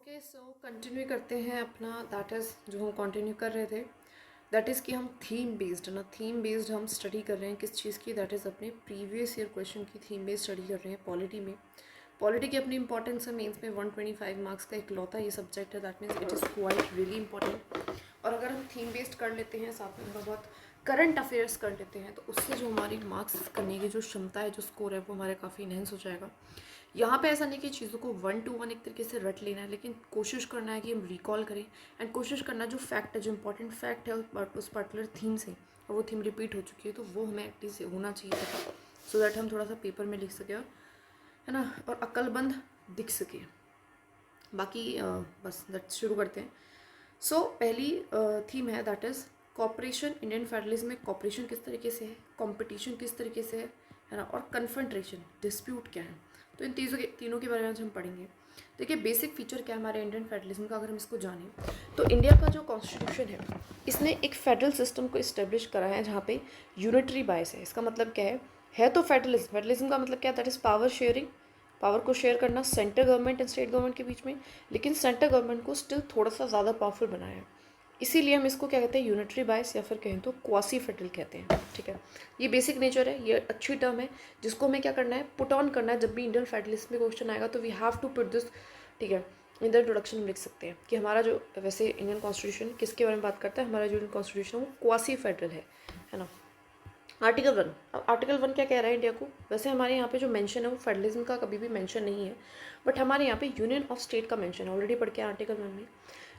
Okay so continue करते हैं अपना दैट इज़ जो हम कंटिन्यू कर रहे थे दैट इज़ कि हम थीम बेस्ड हम स्टडी कर रहे हैं किस चीज़ की दैट इज़ अपने प्रीवियस ईयर क्वेश्चन की थीम बेस्ड स्टडी कर रहे हैं पॉलिटी में। पॉलिटी की अपनी इंपॉर्टेंस है मेंस में 125 मार्क्स का इकलौता ये सब्जेक्ट है that means it is quite really important. और अगर हम थीम बेस्ड कर लेते हैं साथ में थोड़ा बहुत करंट अफेयर्स कर लेते हैं तो उससे जो हमारी मार्क्स करने की जो क्षमता है जो स्कोर है वो हमारे काफ़ी इनहेंस हो जाएगा। यहाँ पे ऐसा नहीं कि चीज़ों को 1 to 1 एक तरीके से रट लेना है, लेकिन कोशिश करना है कि हम रिकॉल करें एंड कोशिश करना जो फैक्ट है जो इंपॉर्टेंट फैक्ट है उस पर्टिकुलर थीम से और वो थीम रिपीट हो चुकी है तो वो हमें एटलीस्ट होना चाहिए था सो दैट हम थोड़ा सा पेपर में लिख सकें है ना, और अक्लमंद दिख सके। बाकी बस दैट शुरू करते हैं। सो पहली थीम है that is cooperation. Indian federalism में कॉपरेशन किस तरीके से है, कॉम्पिटिशन किस तरीके से है ना, और कन्फ्रंट्रेशन डिस्प्यूट क्या है। तो इन तीनों के बारे में आज हम पढ़ेंगे। देखिए बेसिक फीचर क्या है हमारे इंडियन फेडरलिज्म का, अगर हम इसको जानें तो इंडिया का जो कॉन्स्टिट्यूशन है इसने एक फेडरल सिस्टम को इस्टेब्लिश करा है जहाँ पे यूनिटरी बायस है। इसका मतलब क्या है तो फेडरलिज्म का मतलब क्या है, that is power sharing, power को शेयर करना central government and state government के बीच में, लेकिन सेंट्रल गवर्नमेंट को स्टिल थोड़ा सा ज़्यादा पावरफुल बनाया है। इसीलिए हम इसको क्या कहते हैं, यूनिटरी बायस या फिर कहें तो क्वासी फेडरल कहते हैं। ठीक है, ये बेसिक नेचर है, ये अच्छी टर्म है जिसको हमें क्या करना है, पुट ऑन करना है। जब भी इंडियन फेडरलिज्म में क्वेश्चन आएगा तो we have to put this. ठीक है, इन द इंट्रोडक्शन में लिख सकते हैं कि हमारा जो वैसे इंडियन कॉन्स्टिट्यूशन किसके बारे में बात करता है, हमारा जो इंडियन कॉन्स्टिट्यूशन है वो क्वासी फेडरल है ना। आर्टिकल 1, अब आर्टिकल 1 क्या कह रहा है इंडिया को, वैसे हमारे यहाँ पे जो मेंशन है वो फेडरलिज्म का कभी भी मेंशन नहीं है, बट हमारे यहाँ पे यूनियन ऑफ स्टेट का मेंशन है, ऑलरेडी पढ़ के आर्टिकल 1 में,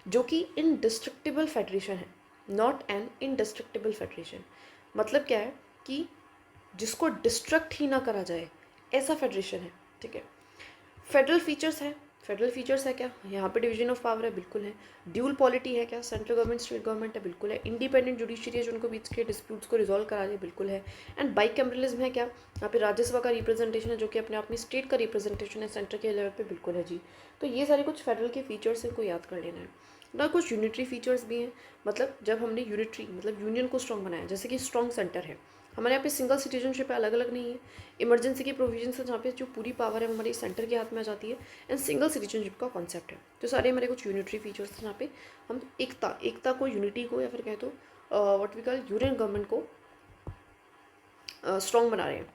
जो कि इनडिस्ट्रक्टिबल फेडरेशन है, नॉट एन इनडिस्ट्रक्टिबल फेडरेशन। मतलब क्या है कि जिसको डिस्ट्रक्ट ही ना करा जाए ऐसा फेडरेशन है। ठीक है, फेडरल फीचर्स है, फेडरल फीचर्स है क्या, यहाँ पे डिवीजन ऑफ पावर है, बिल्कुल है। ड्यूल पॉलिटी है क्या, सेंट्रल गवर्नमेंट स्टेट गवर्नमेंट है, बिल्कुल है। इंडिपेंडेंट जुडिशरी है जो उनको बीच के डिस्प्यूट्स को रिजॉल्व करा दे, बिल्कुल है। एंड बाइकैमरलिज्म है क्या, यहाँ पे राज्यसभा का रिप्रेजेंटेशन है जो कि अपने आप में स्टेट का रिप्रेजेंटेशन है सेंटर के लेवल पे, बिल्कुल है जी। तो ये सारे कुछ फेडरल के फीचर्स हैं, को याद कर लेना है ना। कुछ यूनिटरी फीचर्स भी हैं, मतलब जब हमने यूनिटरी मतलब यूनियन को स्ट्रॉन्ग बनाया, जैसे कि स्ट्रॉन्ग सेंटर है हमारे यहाँ पे, सिंगल सिटीजनशिप है, अलग अलग नहीं है। इमरजेंसी की प्रोविजन है जहाँ पे जो पूरी पावर है वो हमारी सेंटर के हाथ में आ जाती है। एंड सिंगल सिटीजनशिप का कॉन्सेप्ट है। तो सारे हमारे कुछ यूनिटरी फीचर्स हैं जहाँ पे हम एकता को, यूनिटी को, या फिर कहें तो what we call union government को स्ट्रॉन्ग बना रहे हैं।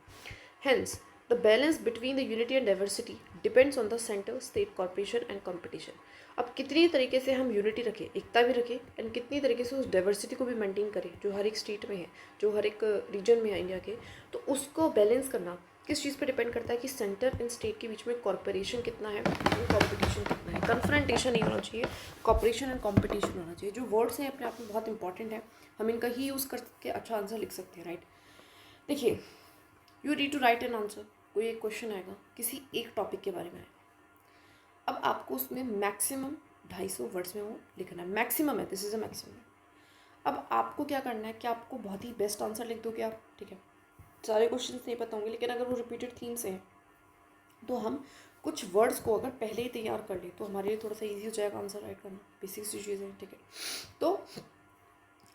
Hence the balance between the unity and diversity depends on the centre, state, corporation and competition. अब कितनी तरीके से हम यूनिटी रखें, एकता भी रखें, एंड कितनी तरीके से उस डाइवर्सिटी को भी मेंटेन करें जो हर एक स्टेट में है, जो हर एक रीजन में है इंडिया के, तो उसको बैलेंस करना किस चीज़ पे डिपेंड करता है कि सेंटर एंड स्टेट के बीच में कॉर्पोरेशन कितना है एंड कॉम्पिटिशन कितना है। कन्फ्रंटेशन नहीं होना चाहिए, कॉर्पोरेशन एंड कॉम्पिटिशन होना चाहिए। जो वर्ड्स हैं अपने आप में बहुत इंपॉर्टेंट है, हम इनका ही यूज़ करके अच्छा आंसर लिख सकते हैं, राइट। देखिए you need to write an answer, कोई एक क्वेश्चन आएगा किसी एक टॉपिक के बारे में आएगा, अब आपको उसमें मैक्सिमम 250 वर्ड्स में वो लिखना है, मैक्सिमम है, दिस इज़ अ मैक्सिमम। अब आपको क्या करना है कि आपको बहुत ही बेस्ट आंसर लिख दोगे आप, ठीक है, सारे क्वेश्चन नहीं पता होंगे, लेकिन अगर वो रिपीटेड थीम से हैं तो हम कुछ वर्ड्स को अगर पहले ही तैयार कर ले तो हमारे लिए थोड़ा सा ईजी हो जाएगा आंसर राइट करना। बेसिक सी चीज़ें, ठीक है। तो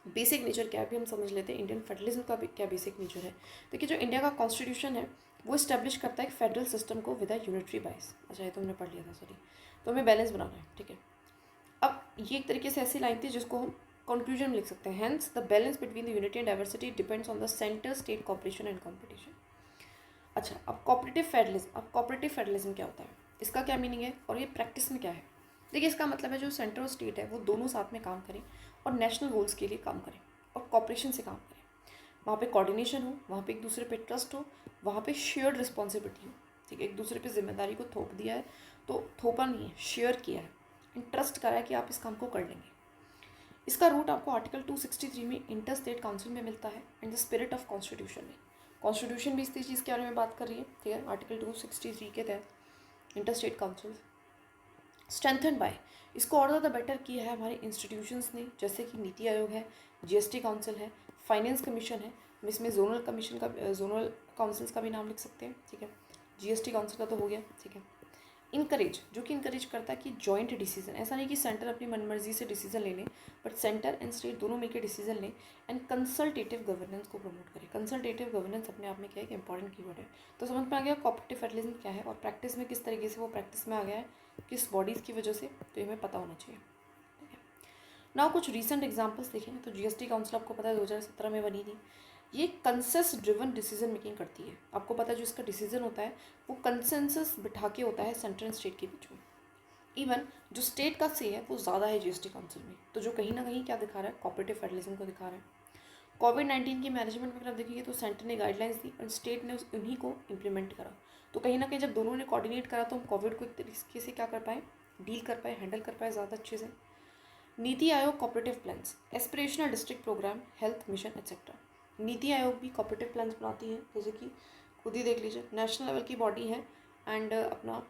बेसिक नेचर क्या है भी हम समझ लेते हैं, इंडियन फेडरलिज्म का भी क्या बेसिक नेचर है। देखिए जो इंडिया का कॉन्स्टिट्यूशन है वो इस्टेब्लिश करता है एक फेडरल सिस्टम को विद अ यूनिटरी बाइस। अच्छा ये तो हमने पढ़ लिया था, सॉरी। तो हमें बैलेंस बनाना है, ठीक है। अब ये एक तरीके से ऐसी लाइन थी जिसको हम कंक्लूजन में लिख सकते हैं, hence the balance between the unity and diversity depends on the centre, state, corporation and competition. अच्छा अब कॉपरेटिव फेडरलिज्म, अब कॉपरेटिव फेडरलिज्म क्या होता है, इसका क्या मीनिंग है और ये प्रैक्टिस में क्या है। देखिए इसका मतलब है जो सेंटर और स्टेट है वो दोनों साथ में काम करें और नेशनल गोल्स के लिए काम करें और कॉपरेशन से काम करें। वहाँ पे कोऑर्डिनेशन हो, वहाँ पे एक दूसरे पे ट्रस्ट हो, वहाँ पे शेयर्ड रिस्पॉन्सिबिलिटी हो, ठीक है। एक दूसरे पे जिम्मेदारी को थोप दिया है, तो थोपा नहीं है, शेयर किया है, इंटरेस्ट करा है कि आप इस काम को कर लेंगे। इसका रूट आपको आर्टिकल 263 में इंटर स्टेट काउंसिल में मिलता है and the spirit of constitution में। कॉन्स्टिट्यूशन भी इसी चीज़ के बारे में बात कर रही है, ठीक है। आर्टिकल 263 के तहत inter state council strengthen by, इसको और ज़्यादा बेटर किया है हमारे इंस्टीट्यूशंस ने, जैसे कि नीति आयोग है, जीएसटी काउंसिल है, फाइनेंस कमीशन है। हम इसमें जोनल काउंसिल्स का भी नाम लिख सकते हैं, ठीक है। जीएसटी काउंसिल का तो हो गया, ठीक है। इंकरेज, जो कि इंकरेज करता है कि जॉइंट डिसीजन, ऐसा नहीं कि सेंटर अपनी मनमर्जी से डिसीजन ले लें, बट सेंटर एंड स्टेट दोनों मिलकर डिसीजन लें, एंड कंसल्टेटिव गवर्नेंस को प्रमोट करें। कंसल्टेटिव गवर्नेंस अपने आप में क्या है कि इंपॉर्टेंट कीवर्ड है। तो समझ में आ गया कोऑपरेटिव फेडरलिज्म क्या है और प्रैक्टिस में किस तरीके से वो प्रैक्टिस में आ गया है, किस बॉडीज़ की वजह से, तो ये हमें पता होना चाहिए। ठीक है, नाउ कुछ रिसेंट एग्जाम्पल्स देखें तो जीएसटी काउंसिल आपको पता है 2017 में बनी थी। ये कंसेंसस ड्रिवन डिसीजन मेकिंग करती है। आपको पता है जो इसका डिसीजन होता है वो कंसेंसस बिठा के होता है सेंटर एंड स्टेट के बीच में। इवन जो स्टेट का से है वो ज़्यादा है जीएसटी काउंसिल में, तो जो कहीं ना कहीं क्या दिखा रहा है, कोऑपरेटिव फेडरलिज्म को दिखा रहा है। कोविड-19 की मैनेजमेंट में अगर आप देखेंगे तो सेंटर ने गाइडलाइंस दी और स्टेट ने उन्हीं को इम्प्लीमेंट करा। तो कहीं ना कहीं जब दोनों ने कोऑर्डिनेट करा तो हम कोविड को एक तरीके से क्या कर पाए, डील कर पाए, हैंडल कर पाए ज़्यादा अच्छे से। NITI Aayog cooperative plans, aspirational district programme, health mission etcetera. NITI Aayog भी कोऑपरेटिव प्लान्स बनाती है, जैसे कि खुद ही देख लीजिए, नेशनल लेवल की बॉडी है एंड अपना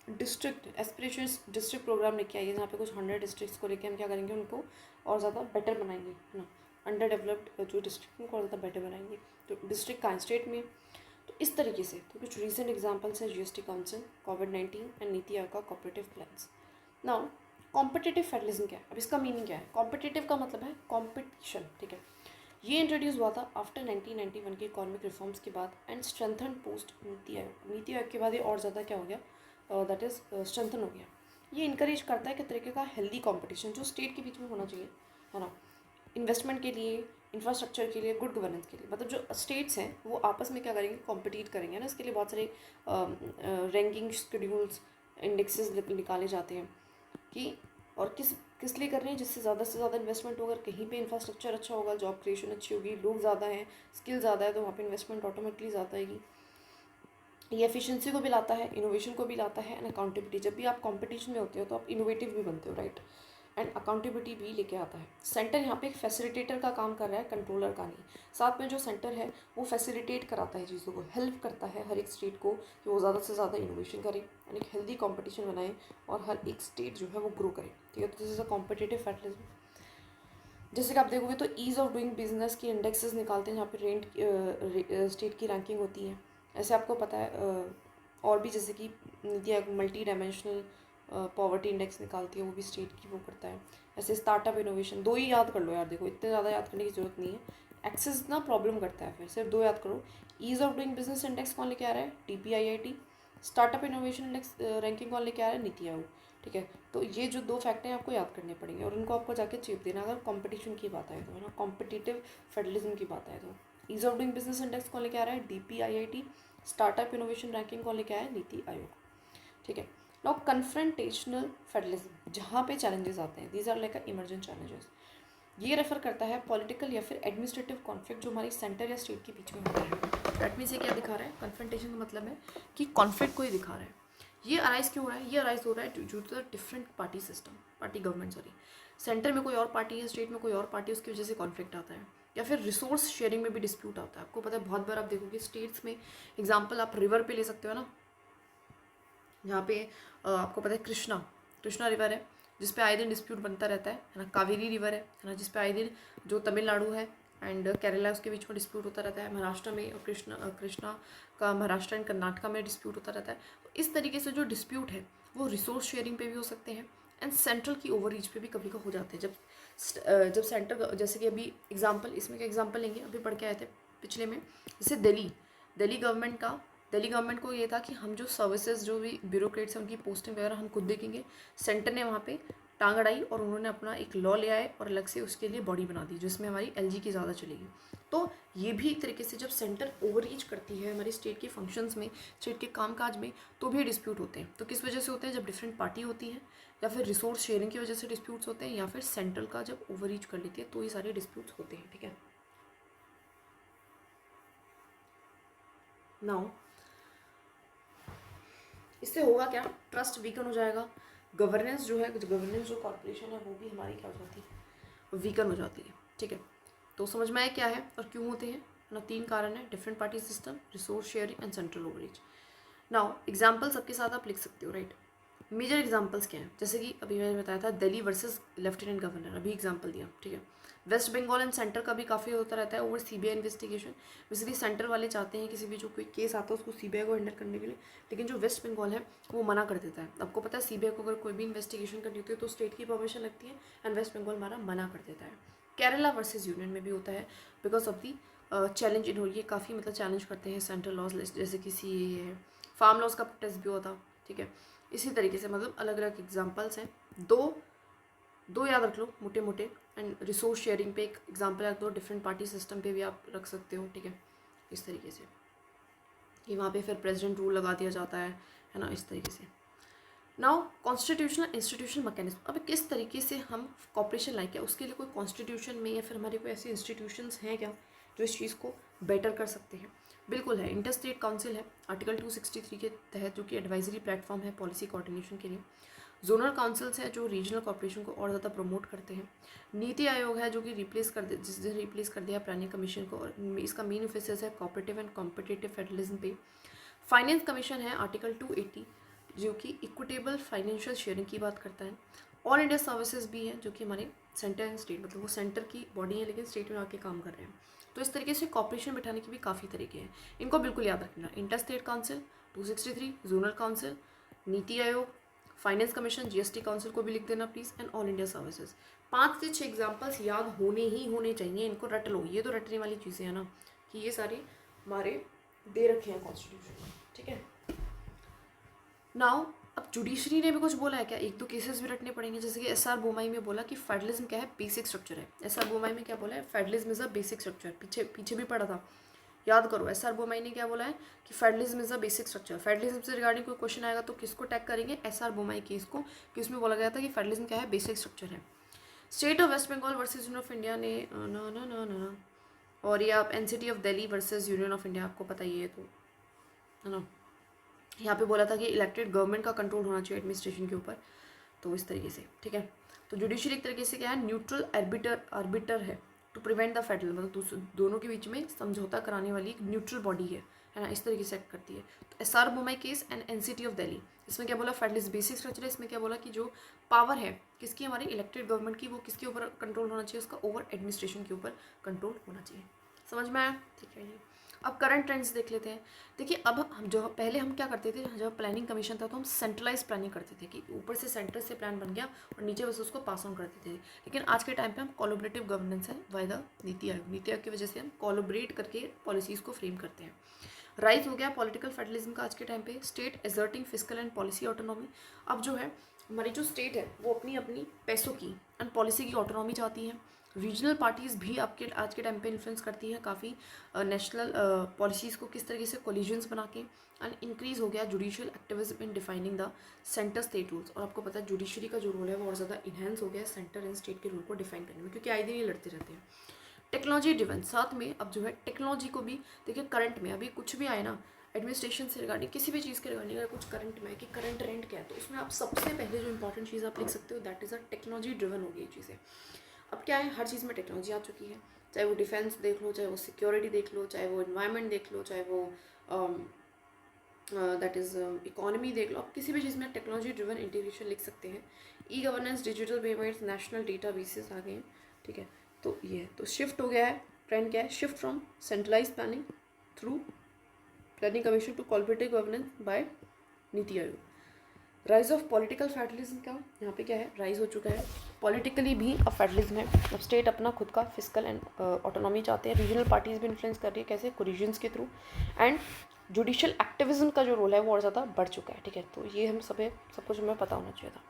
डिस्ट्रिक्ट एस्पिरेशन डिस्ट्रिक्ट प्रोग्राम लेके आई है, जहाँ पे कुछ 100 डिस्ट्रिक्ट्स को लेके हम क्या करेंगे, उनको और ज़्यादा बेटर बनाएंगे, है ना। अंडर डेवलप्ड जो डिस्ट्रिक्ट उनको और ज़्यादा बेटर बनाएंगे। तो डिस्ट्रिक्ट का स्टेट में, तो इस तरीके से तो कुछ रीसेंट एग्जाम्पल्स हैं GST council, covid and NITI Aayog का cooperative plans. Now competitive federalism क्या है, अब इसका मीनिंग क्या है। कॉम्पिटिटिव का मतलब है कॉम्पिटिशन, ठीक है। ये इंट्रोड्यूस हुआ था आफ्टर 1991 के इकोनॉमिक रिफॉर्म्स के बाद and strengthen post NITI Aayog. NITI Aayog के बाद ये और ज़्यादा क्या हो गया, दैट इज स्ट्रेंथन हो गया। ये इंकरेज करता है कि तरीके का हेल्दी कॉम्पिटिशन जो स्टेट के बीच में होना चाहिए, है ना, इन्वेस्टमेंट के लिए, इंफ्रास्ट्रक्चर के लिए, गुड गवर्नेंस के लिए। मतलब जो स्टेट्स हैं वो आपस में क्या करेंगे, कॉम्पिटिट करेंगे ना। इसके लिए बहुत सारे रैंकिंग शेड्यूल्स, इंडेक्सेस निकाले जाते हैं कि और किस लिए कर रहे हैं, जिससे ज़्यादा से ज़्यादा इन्वेस्टमेंट होगा, कहीं पे इंफ्रास्ट्रक्चर अच्छा होगा, जॉब क्रिएशन अच्छी होगी, लोग ज़्यादा हैं, स्किल ज़्यादा है, तो वहाँ पे इन्वेस्टमेंट ऑटोमेटिकली ज़्यादा आएगी। ये एफिशिएंसी को भी लाता है, इनोवेशन को भी लाता है, एंड अकाउंटेबिलिटी। जब भी आप कंपटीशन में होते हो तो आप इनोवेटिव भी बनते हो, राइट, एंड अकाउंटेबिलिटी भी लेके आता है। सेंटर यहाँ पे एक फैसिलिटेटर का काम कर रहा है, कंट्रोलर का नहीं। साथ में जो सेंटर है वो फैसिलिटेट कराता है चीज़ों को, हेल्प करता है हर एक स्टेट को कि वो ज़्यादा से ज़्यादा इनोवेशन करे एंड एक हेल्दी कॉम्पिटिशन बनाए और हर एक स्टेट जो है वो ग्रो करे, ठीक है। तो this is a competitive federalism. जैसे कि आप देखोगे तो ईज़ ऑफ डूइंग बिजनेस की इंडेक्सेस निकालते हैं, जहाँ पे रेंट स्टेट की रैंकिंग होती है। ऐसे आपको पता है और भी, जैसे कि NITI Aayog multi dimensional poverty index निकालती है, वो भी स्टेट की वो करता है। ऐसे स्टार्टअप इनोवेशन, 2 ही याद कर लो यार, देखो इतने ज़्यादा याद करने की जरूरत नहीं है, एक्सेस ना प्रॉब्लम करता है, फिर सिर्फ 2 याद करो। Ease of doing business index कौन लेके आ रहा है, DPIIT। Startup innovation index ranking कौन लेके आ रहा है, नीति आयोग, ठीक है। तो ये जो 2 फैक्ट हैं आपको याद करने पड़ेंगे और उनको आपको जाके चेप देना अगर कंपटीशन की बात आए तो, है ना, कॉम्पिटिटिव फेडरलिज्म की बात आए तो। Ease of doing business index कौन लेके आ रहा है, DPIIT। स्टार्टअप इनोवेशन रैंकिंग कौन लेके आया है, नीति आयोग, ठीक है। नाउ कन्फ्रंटेशनल फेडरलिज्म, जहाँ पे चैलेंजेस आते हैं, these are like emergent challenges. ये रेफर करता है पॉलिटिकल या फिर एडमिनिस्ट्रेटिव कॉन्फ्लिक्ट जो हमारी सेंटर या स्टेट के बीच में होता है। दैट मीन्स ये क्या दिखा रहा है, कन्फ्रंटेशन का मतलब है कि कॉन्फ्लिक्ट को ही दिखा रहा है। ये अराइज क्यों हो रहा है, ये अराइज हो रहा है due to the different party system, party government, sorry. Centre में कोई और पार्टी है, स्टेट में कोई और पार्टी, उसकी वजह से कॉन्फ्लिक्ट आता है। या फिर रिसोर्स शेयरिंग में भी डिस्प्यूट आता है। आपको पता है बहुत बार आप देखोगे स्टेट्स में, एग्जाम्पल आप रिवर पे ले सकते हो ना, जहाँ पे आपको पता है कृष्णा रिवर है जिस पे आए दिन डिस्प्यूट बनता रहता है ना। कावेरी रिवर है ना, जिस पे आए दिन जो तमिलनाडु है एंड केरला उसके बीच में डिस्प्यूट होता रहता है। महाराष्ट्र में और कृष्णा का महाराष्ट्र एंड कर्नाटका में डिस्प्यूट होता रहता है। तो इस तरीके से जो डिस्प्यूट है वो रिसोर्स शेयरिंग पे भी हो सकते हैं एंड सेंट्रल की ओवर रीच पे भी कभी का हो जाते हैं। जब सेंटर, जैसे कि अभी एग्जाम्पल, इसमें क्या एग्जाम्पल लेंगे, अभी पढ़ के आए थे पिछले में, जैसे दिल्ली गवर्नमेंट को ये था कि हम जो सर्विसेज, जो भी ब्यूरोक्रेट्स हैं उनकी पोस्टिंग वगैरह हम खुद देखेंगे। सेंटर ने वहाँ पे टांग अड़ाई और उन्होंने अपना एक लॉ ले आए और अलग से उसके लिए बॉडी बना दी जिसमें हमारी LG की ज़्यादा चलेगी। तो ये भी एक तरीके से जब सेंटर ओवररीच करती है हमारी स्टेट के फंक्शंस में, स्टेट के कामकाज में, तो भी डिस्प्यूट होते हैं। तो किस वजह से होते हैं, जब डिफरेंट पार्टी होती है, या फिर रिसोर्स शेयरिंग की वजह से डिस्प्यूट्स होते हैं, या फिर सेंट्रल का जब ओवररीच कर लेती है, तो ये सारे डिस्प्यूट्स होते हैं, ठीक है। नाउ इससे होगा क्या, ट्रस्ट वीकन हो जाएगा, गवर्नेंस जो कॉर्पोरेशन है वो भी हमारी क्या हो जाती है, वीकन हो जाती है, ठीक है। तो समझ में आया क्या है और क्यों होते हैं ना, 3 कारण है, different party system, resource sharing and central overreach. Now example सबके साथ आप लिख सकते हो, राइट। मेजर एग्जांपल्स क्या हैं, जैसे कि अभी मैंने बताया था दिल्ली वर्सेस लेफ्टिनेंट गवर्नर, अभी एग्जांपल दिया, ठीक है। वेस्ट बंगाल एंड सेंटर का भी काफ़ी होता रहता है over CBI investigation. Basically centre वाले चाहते हैं किसी भी जो कोई केस आता है उसको सीबीआई को हैंडल करने के लिए, लेकिन जो वेस्ट बंगाल है वो मना कर देता है। आपको पता है सीबीआई को अगर कोई भी इन्वेस्टिगेशन करनी होती है तो स्टेट की परमिशन लगती है, एंड वेस्ट बंगाल हमारा मना कर देता है। केरला वर्सेज यूनियन में भी होता है because of the challenge in, ये काफ़ी मतलब चैलेंज करते हैं सेंट्रल लॉज, जैसे कि सीएए है, फार्म लॉज का प्रोटेस्ट भी होता, ठीक है। इसी तरीके से मतलब अलग अलग एग्जांपल्स हैं, दो याद रख लो मोटे मोटे। एंड रिसोर्स शेयरिंग पे एक एग्जांपल रख दो, डिफरेंट पार्टी सिस्टम पे भी आप रख सकते हो, ठीक है। इस तरीके से कि वहाँ पे फिर प्रेसिडेंट रूल लगा दिया जाता है ना, इस तरीके से। नाउ कॉन्स्टिट्यूशनल इंस्टीट्यूशन मैकेनिज्म, अब किस तरीके से हम कॉपरेशन लाइक है, उसके लिए कोई कॉन्स्टिट्यूशन में या फिर हमारे कोई ऐसे इंस्टीट्यूशंस हैं क्या जो इस चीज़ को बेटर कर सकते हैं? बिल्कुल है, इंटर स्टेट काउंसिल है आर्टिकल 263 के तहत, जो कि एडवाइजरी प्लेटफॉर्म है पॉलिसी कोऑर्डिनेशन के लिए। जोनल काउंसिल्स हैं जो रीजनल कॉर्पोरेशन को और ज़्यादा प्रमोट करते हैं। नीति आयोग है जो कि जिसने रिप्लेस कर दिया प्लानिंग कमीशन को, और इसका मेन ऑफिस है कोऑपरेटिव एंड कॉम्पिटिटिव फेडरलिज्म पे। फाइनेंस कमीशन है आर्टिकल 280 जो कि इक्विटेबल फाइनेंशियल शेयरिंग की बात करता है। ऑल इंडिया सर्विसेज भी है जो कि हमारे सेंटर एंड स्टेट, मतलब वो सेंटर की बॉडी है लेकिन स्टेट में आके काम कर रहे हैं। तो इस तरीके से कॉपरेशन बिठाने के भी काफ़ी तरीके हैं, इनको बिल्कुल याद रखना। Inter state council 263, zonal council, NITI Aayog, finance commission, GST council को भी लिख देना please, and all India services. 5 से 6 एग्जाम्पल्स याद होने ही होने चाहिए, इनको रट लो। ये तो रटने वाली चीज़ें हैं ना कि ये सारे हमारे दे रखे हैं कॉन्स्टिट्यूशन में, ठीक है। नाउ अब जुडिशरी ने भी कुछ बोला है क्या? एक दो केसेस भी रटने पड़ेंगे, जैसे कि एसआर बोमाई में बोला कि फेडरलिज्म क्या है, बेसिक स्ट्रक्चर है। एसआर बोमाई में क्या बोला है, federalism is a basic structure. पीछे पीछे भी पढ़ा था, याद करो। एसआर बोमाई ने क्या बोला है कि federalism is a basic structure. Federalism से रिगार्डिंग कोई क्वेश्चन आएगा तो किसको टैग करेंगे, एसआर बोमाई केस को, कि उसमें बोला गया था कि फेडरलिज्म क्या है, बेसिक स्ट्रक्चर है। State of West Bengal versus union of India ने ना, और ये आप NCT of Delhi versus union of India, आपको पता ही है तो, है ना। यहाँ पे बोला था कि इलेक्टेड गवर्नमेंट का कंट्रोल होना चाहिए एडमिनिस्ट्रेशन के ऊपर, तो इस तरीके से, ठीक है। तो जुडिशरी एक तरीके से क्या है, न्यूट्रल आर्बिटर है टू प्रिवेंट द फेडरल, मतलब दोनों के बीच में समझौता कराने वाली एक न्यूट्रल बॉडी है ना, इस तरीके से एक्ट करती है। तो SR Bommai case and NCT of Delhi, इसमें क्या बोला, फेडरलिस्ट बेसिक स्ट्रक्चर है। इसमें क्या बोला कि जो पावर है किसकी, हमारी इलेक्टेड गवर्नमेंट की, वो किसके ऊपर कंट्रोल होना चाहिए, उसका ओवर एडमिनिस्ट्रेशन के ऊपर कंट्रोल होना चाहिए। समझ में आया? ठीक है। ये अब करंट ट्रेंड्स देख लेते हैं। देखिए अब हम जो पहले हम क्या करते थे, जब प्लानिंग कमीशन था तो हम सेंट्रलाइज प्लानिंग करते थे कि ऊपर से सेंटर से प्लान बन गया और नीचे बस उसको पास ऑन करते थे। लेकिन आज के टाइम पे हम कोलैबोरेटिव गवर्नेंस है बाय द नीति आयोग। नीति आयोग की वजह से हम कोलैबोरेट करके पॉलिसीज़ को फ्रेम करते हैं। राइज हो गया पॉलिटिकल फेडरलिज्म का आज के टाइम पे, state asserting physical and policy autonomy. अब जो है हमारी जो स्टेट है वो अपनी अपनी पैसों की एंड पॉलिसी की ऑटोनॉमी चाहती है। रीजनल पार्टीज़ भी आपके आज के टाइम पे इन्फ्लुएंस करती है काफ़ी नेशनल पॉलिसीज़ को किस तरीके से कोलिजन्स बना के। एंड इंक्रीज़ हो गया judicial activism in defining the centre state rules. और आपको पता है जुडिशरी का जो रोल है वो और ज़्यादा इन्हेंस हो गया है सेंटर एंड स्टेट के रूल को डिफाइन करने में, क्योंकि आए दिन ये लड़ते रहते हैं। टेक्नोलॉजी ड्रिवन, साथ में अब जो है टेक्नोलॉजी को भी देखिए, करंट में अभी कुछ भी आए ना एडमिनिस्ट्रेशन से रिगार्डिंग, किसी भी चीज़ के रिगार्डिंग अगर कुछ करंट में है कि करंट ट्रेंड क्या है, तो उसमें आप सबसे पहले जो इंपॉर्टेंट चीज़ आप लिख सकते हो that is a technology driven होगी ये चीज़ें। अब क्या है, हर चीज़ में टेक्नोलॉजी आ चुकी है, चाहे वो डिफेंस देख लो, चाहे वो सिक्योरिटी देख लो, चाहे वो इन्वायरमेंट देख लो, चाहे वो दैट इज़ इकोनॉमी देख लो। आप किसी भी चीज़ में टेक्नोलॉजी ड्रिवन इंटीग्रेशन लिख सकते हैं। E governance, digital payments, national data basis आ गए हैं, ठीक है। तो ये है, तो शिफ्ट हो गया है, ट्रेंड क्या है, shift from centralise planning through planning commission to collaborative governance by NITI Aayog. Rise of political federalism का यहाँ पे क्या है, राइज हो चुका है। पॉलिटिकली भी अब फेडरलिज्म है, अब स्टेट अपना खुद का फिजिकल एंड ऑटोनॉमी चाहते हैं। रीजनल पार्टीज भी इन्फ्लुएंस कर रही है, कैसे, कोलिजन्स के थ्रू। एंड जुडिशियल एक्टिविज्म का जो रोल है वो और ज़्यादा बढ़ चुका है, ठीक है। तो ये हम सब कुछ हमें पता होना चाहिए था।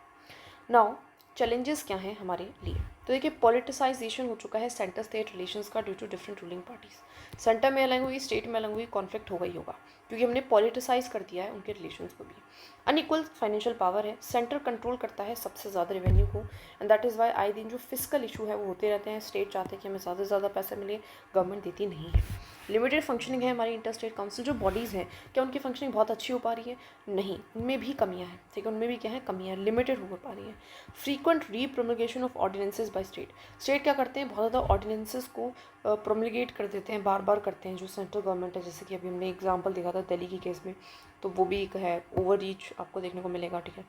नाउ चैलेंजेस क्या हैं हमारे लिए, तो देखिए पॉलिटिसाइजेशन हो चुका है सेंटर स्टेट रिलेशंस का due to different ruling parties. Centre में अलग हुई, स्टेट में अलग हुई, कॉन्फ्लिक्ट होगा ही होगा, क्योंकि हमने पॉलिटिसाइज कर दिया है उनके रिलेशंस को भी। अनइक्वल फाइनेंशियल पावर है, सेंटर कंट्रोल करता है सबसे ज़्यादा रेवेन्यू को, एंड दैट इज़ वाई आए दिन जो फिजिकल इशू है वो होते रहते हैं। स्टेट चाहते हैं कि हमें ज़्यादा से ज़्यादा पैसा मिले, गवर्नमेंट देती नहीं है। लिमिटेड फंक्शनिंग है हमारी इंटर स्टेट काउंसिल, जो बॉडीज़ हैं क्या उनकी फंक्शनिंग बहुत अच्छी हो पा रही है? नहीं, उनमें भी कमियां हैं, ठीक है, उनमें भी क्या है, कमियां, लिमिटेड हो पा रही हैं। Frequent repromulgation of ordinances by state, state क्या करते हैं, बहुत ज़्यादा ऑर्डिनेंसेज को प्रोमulgate कर देते हैं, बार बार करते हैं जो सेंट्रल गवर्नमेंट है। जैसे कि अभी हमने एग्जाम्पल देखा था दिल्ली की केस में, तो वो भी एक है, ओवर रीच आपको देखने को मिलेगा, ठीक है।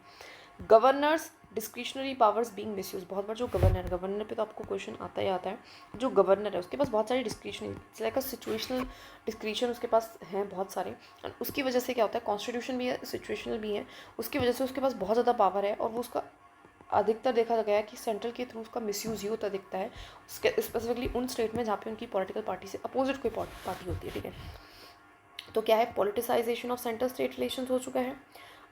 Governors discretionary powers being misuse, बहुत बार जो गवर्नर पे तो आपको क्वेश्चन आता ही आता है। जो गवर्नर है उसके पास बहुत सारी डिस्क्रिशनरी, लाइक अ सिचुएशनल डिस्क्रिशन उसके पास हैं बहुत सारे, और उसकी वजह से क्या होता है, कॉन्स्टिट्यूशन भी है, सिचुएशनल भी है, उसकी वजह से उसके पास बहुत ज़्यादा पावर है, और वो उसका अधिकतर देखा गया है कि सेंट्रल के थ्रू उसका मिसयूज़ ही होता दिखता है, उसके स्पेसिफिकली उन स्टेट में जहाँ पे उनकी पॉलिटिकल पार्टी से अपोजिट कोई पार्टी होती है, ठीक है। तो क्या है, politicisation of central state relations हो चुका है,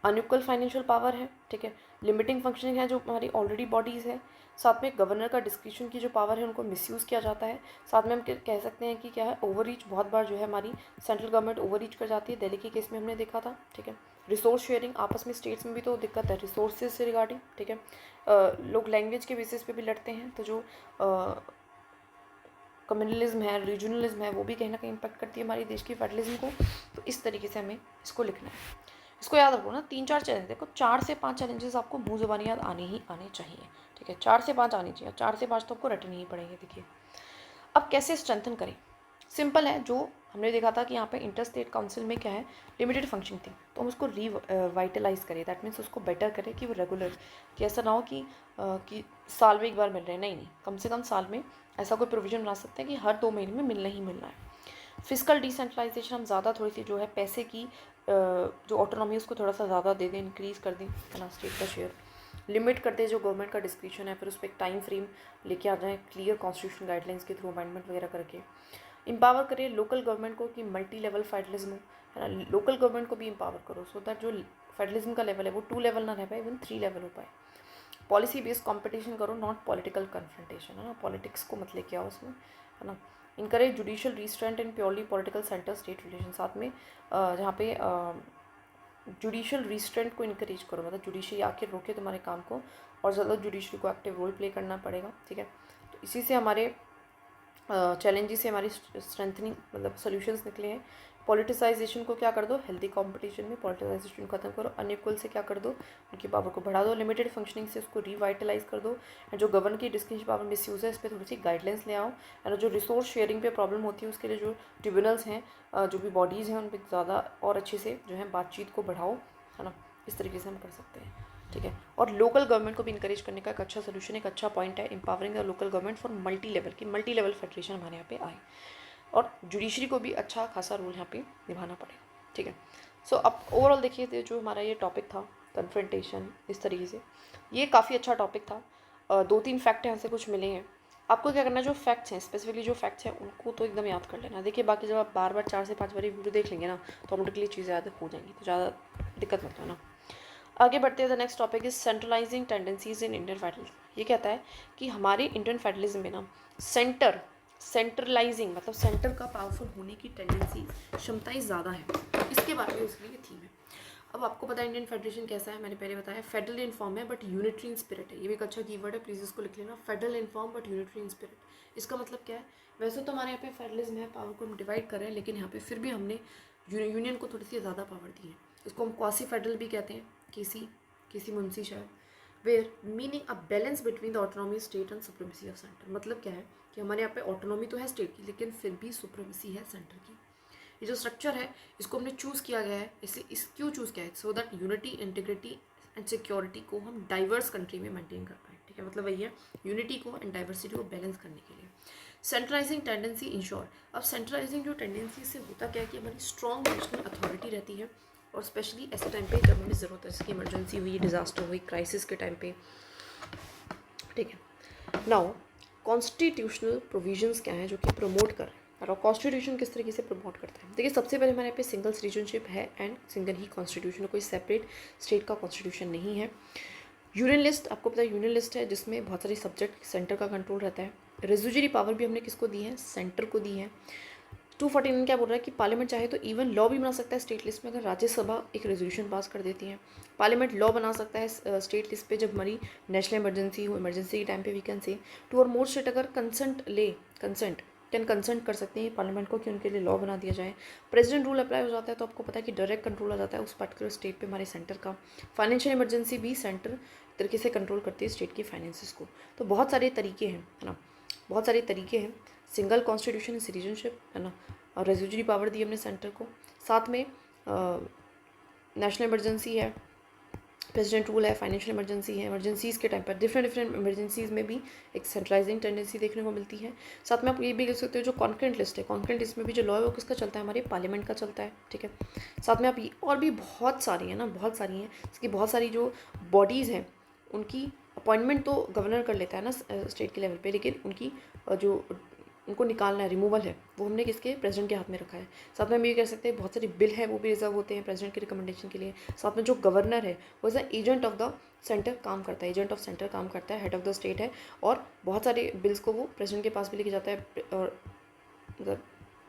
अनइक्वल फाइनेंशियल पावर है, ठीक है, लिमिटिंग फंक्शनिंग है जो हमारी ऑलरेडी बॉडीज़ है, साथ में गवर्नर का डिस्क्रिशन की जो पावर है उनको मिसयूज़ किया जाता है, साथ में हम कह सकते हैं कि क्या है, ओवर रीच, बहुत बार जो है हमारी सेंट्रल गवर्नमेंट ओवर रीच कर जाती है, दिल्ली के केस में हमने देखा था, ठीक है। रिसोर्स शेयरिंग, आपस में स्टेट्स में भी तो दिक्कत है रिसोर्सेज से रिगार्डिंग, ठीक है। लोग लैंग्वेज के बेसिस पे भी लड़ते हैं, तो जो कम्युनलिज्म है, रीजनलिज्म है, वो भी कहीं ना कहीं इम्पैक्ट करती है हमारी देश की फेडरलिज्म को। तो इस तरीके से हमें इसको लिखना है। इसको याद रखो ना, 3-4 चैलेंज, देखो 4 से 5 चैलेंजेस आपको मुँह ज़बानी याद आने ही आने चाहिए, ठीक है, 4 से 5 आने चाहिए, 4 से 5 तो आपको रटने ही पड़ेंगे। देखिए अब कैसे स्ट्रेंथन करें, सिंपल है, जो हमने देखा था कि यहाँ पे इंटर स्टेट काउंसिल में क्या है, लिमिटेड फंक्शनिंग थी, तो हम उसको रिवाइटलाइज करें, दैट मीन्स उसको बेटर करें कि वो रेगुलर, कि ऐसा ना हो कि साल में एक बार मिल रहे हैं, नहीं, कम से कम साल में ऐसा कोई प्रोविजन बना सकते हैं कि हर 2 महीने में मिलना ही मिलना है। फिजिकल डिसेंट्रलाइजेशन, हम ज़्यादा थोड़ी सी जो है पैसे की जो ऑटोनॉमी है उसको थोड़ा सा ज़्यादा दे दें, इंक्रीज़ कर दें ना स्टेट का शेयर, लिमिट कर दें जो गवर्नमेंट का डिस्क्रिप्शन है, फिर उस पर एक टाइम फ्रेम लेके आ जाएँ क्लियर कॉन्स्टिट्यूशन गाइडलाइंस के थ्रू अमेंडमेंट वगैरह करके। एम्पावर करें लोकल गवर्नमेंट को कि मल्टी लेवल फेडरलिज्म हो, है ना, लोकल गवर्नमेंट को भी एम्पावर करो सो दैट जो फेडरलिज्म का लेवल है वो 2 लेवल ना रह पाए, इवन 3 लेवल हो पाए। पॉलिसी बेस्ड कंपटीशन करो, नॉट पॉलिटिकल कन्फ्रंटेशन, है ना, पॉलिटिक्स को मत लेके आओ उसमें, है ना। Encourage judicial restraint in purely political centre state relation, साथ में जहाँ पे जुडिशियल रिस्ट्रेंट को इनकरेज करो, मतलब जुडिशरी आके रोके तुम्हारे काम को, और ज़्यादा जुडिशरी को एक्टिव रोल प्ले करना पड़ेगा, ठीक है। तो इसी से हमारे चैलेंजेस से हमारी स्ट्रेंथनिंग मतलब सॉल्यूशंस निकले हैं। पॉलिटिसाइजेशन को क्या कर दो, हेल्दी कंपटीशन में पॉलिटिसाइजेशन खत्म करो, अनइक्वल से क्या कर दो, उनकी पावर को बढ़ा दो, लिमिटेड फंक्शनिंग से उसको रिवाइटलाइज कर दो, एंड जो गवर्न की डिस्क्रिप्शन पावर मिसयूज है इस पर थोड़ी सी गाइडलाइंस ले आओ, एंड जो रिसोर्स शेयरिंग पे प्रॉब्लम होती है उसके लिए जो ट्रिब्यूनल्स हैं, जो भी बॉडीज़ हैं, उन पर ज़्यादा और अच्छे से जो है बातचीत को बढ़ाओ, है ना, इस तरीके से हम कर सकते हैं, ठीक है। और लोकल गवर्नमेंट को भी इंकरेज करने का एक अच्छा सोल्यूशन, एक अच्छा पॉइंट है, empowering the local government for multi level की मल्टी लेवल फेडरेशन हमारे यहाँ पे आए, और जुडिशरी को भी अच्छा खासा रोल यहाँ पे निभाना पड़ेगा, ठीक है। सो अब ओवरऑल देखिए तो जो हमारा ये टॉपिक था कन्फ्रंटेशन, इस तरीके से ये काफ़ी अच्छा टॉपिक था। 2-3 फैक्ट यहाँ से कुछ मिले हैं, आपको क्या करना है, जो फैक्ट्स हैं स्पेसिफिकली जो फैक्ट्स हैं उनको तो एकदम याद कर लेना। देखिए बाकी जब आप बार बार 4 से 5 बार वीडियो देख लेंगे ना तो ऑटोमेटिकली चीज़ें याद हो जाएंगी, तो ज़्यादा दिक्कत मत लेना। आगे बढ़ते हैं, the next topic is centralising tendencies in Indian federalism. ये कहता है कि हमारे इंडियन फेडरलिज्म में ना सेंट्रलाइजिंग मतलब सेंटर का पावरफुल होने की टेंडेंसी क्षमताएं ज़्यादा है, इसके बारे में उसके लिए थीम है। अब आपको पता है इंडियन फेडरेशन कैसा है, मैंने पहले बताया, फेडरल इन फॉर्म है बट यूनिटरी इन स्पिरिट है, ये भी एक अच्छा कीवर्ड है, प्लीज़ इसको लिख लेना, federal in form but unitary in spirit. इसका मतलब क्या है, वैसे तो हमारे यहाँ पे फेडरलिज्म है, पावर को हम डिवाइड कर रहे हैं, लेकिन यहाँ पे फिर भी हमने यूनियन को थोड़ी सी ज़्यादा पावर दी है, इसको हम क्वासी फेडरल भी कहते हैं, किसी मुंशी शायद, where meaning a balance between the autonomy state and supremacy of centre. मतलब क्या है कि हमारे यहाँ पे ऑटोनॉमी तो है स्टेट की, लेकिन फिर भी सुप्रीमेसी है सेंटर की। ये जो स्ट्रक्चर है इसको हमने चूज़ किया गया है, इस क्यों चूज़ किया है, so that unity, integrity and security को हम डाइवर्स कंट्री में मेंटेन कर पाए, ठीक है, मतलब वही है, यूनिटी को एंड डाइवर्सिटी को बैलेंस करने के लिए। सेंट्रलाइजिंग टेंडेंसी इंश्योर, अब सेंट्रलाइजिंग जो टेंडेंसी से होता क्या है कि हमारी स्ट्रॉन्ग नेशनल अथॉरिटी रहती है, और स्पेशली ऐसे टाइम पे जब हमें ज़रूरत है, जैसे इमरजेंसी हुई, डिजास्टर हुई, क्राइसिस के टाइम पे, ठीक है। नाउ कॉन्स्टिट्यूशनल प्रोविजंस क्या हैं जो कि प्रमोट कर रहे हैं, और कॉन्स्टिट्यूशन किस तरीके से प्रमोट करता है। देखिए सबसे पहले हमारे यहाँ पे सिंगल सिटीजनशिप है एंड सिंगल ही कॉन्स्टिट्यूशन, कोई सेपरेट स्टेट का कॉन्स्टिट्यूशन नहीं है। यूनियन लिस्ट, आपको पता है यूनियन लिस्ट है जिसमें बहुत सारे सब्जेक्ट सेंटर का कंट्रोल रहता है। रेजुजरी पावर भी हमने किसको दी है, सेंटर को दी है। 249 क्या बोल रहा है कि पार्लियामेंट चाहे तो इवन लॉ भी बना सकता है स्टेट लिस्ट में, अगर राज्यसभा एक रेजोल्यूशन पास कर देती है। पार्लियामेंट लॉ बना सकता है स्टेट लिस्ट पे जब हमारी नेशनल इमरजेंसी हो, इमरजेंसी के टाइम पे वी कैन से 2 और मोर स्टेट अगर कंसेंट कर सकते हैं पार्लियामेंट को कि उनके लिए लॉ बना दिया जाए। प्रेसिडेंट रूल अप्लाई हो जाता है तो आपको पता है कि डायरेक्ट कंट्रोल आ जाता है उस पर्टिकुलर स्टेट पे हमारे सेंटर का। फाइनेंशियल इमरजेंसी भी सेंटर तरीके से कंट्रोल करती है स्टेट की फाइनेंसिस को। तो बहुत सारे तरीके हैं, है ना, बहुत सारे तरीके हैं। सिंगल कॉन्स्टिट्यूशन, सिटीजनशिप, है ना, और रेजुजरी पावर दी हमने सेंटर को, साथ में नेशनल इमरजेंसी है, प्रेसिडेंट रूल है, फाइनेंशियल इमरजेंसी है, इमरजेंसीज़ के टाइम पर डिफरेंट इमरजेंसीज़ में भी एक सेंट्रलाइजिंग टेंडेंसी देखने को मिलती है। साथ में आप ये भी देख सकते हो जो कॉन्करेंट लिस्ट है, कॉन्करेंट लिस्ट में भी जो लॉ है वो किसका चलता है, हमारे पार्लियामेंट का चलता है, ठीक है। साथ में आप और भी बहुत सारी हैं ना, बहुत सारी हैं, इसकी बहुत सारी जो बॉडीज़ हैं उनकी अपॉइंटमेंट तो गवर्नर कर लेता है ना स्टेट के लेवल पे, लेकिन उनकी जो उनको निकालना है, रिमूवल है, वो हमने किसके, प्रेसिडेंट के हाथ में रखा है। साथ में हम ये कह सकते हैं बहुत सारी बिल है वो भी रिजर्व होते हैं प्रेसिडेंट की रिकमेंडेशन के लिए। साथ में जो गवर्नर है वो as a agent of the centre काम करता है, एजेंट ऑफ सेंटर काम करता है, हेड ऑफ द स्टेट है, और बहुत सारे बिल्स को वो प्रेसिडेंट के पास भी लेके जाता है, और मतलब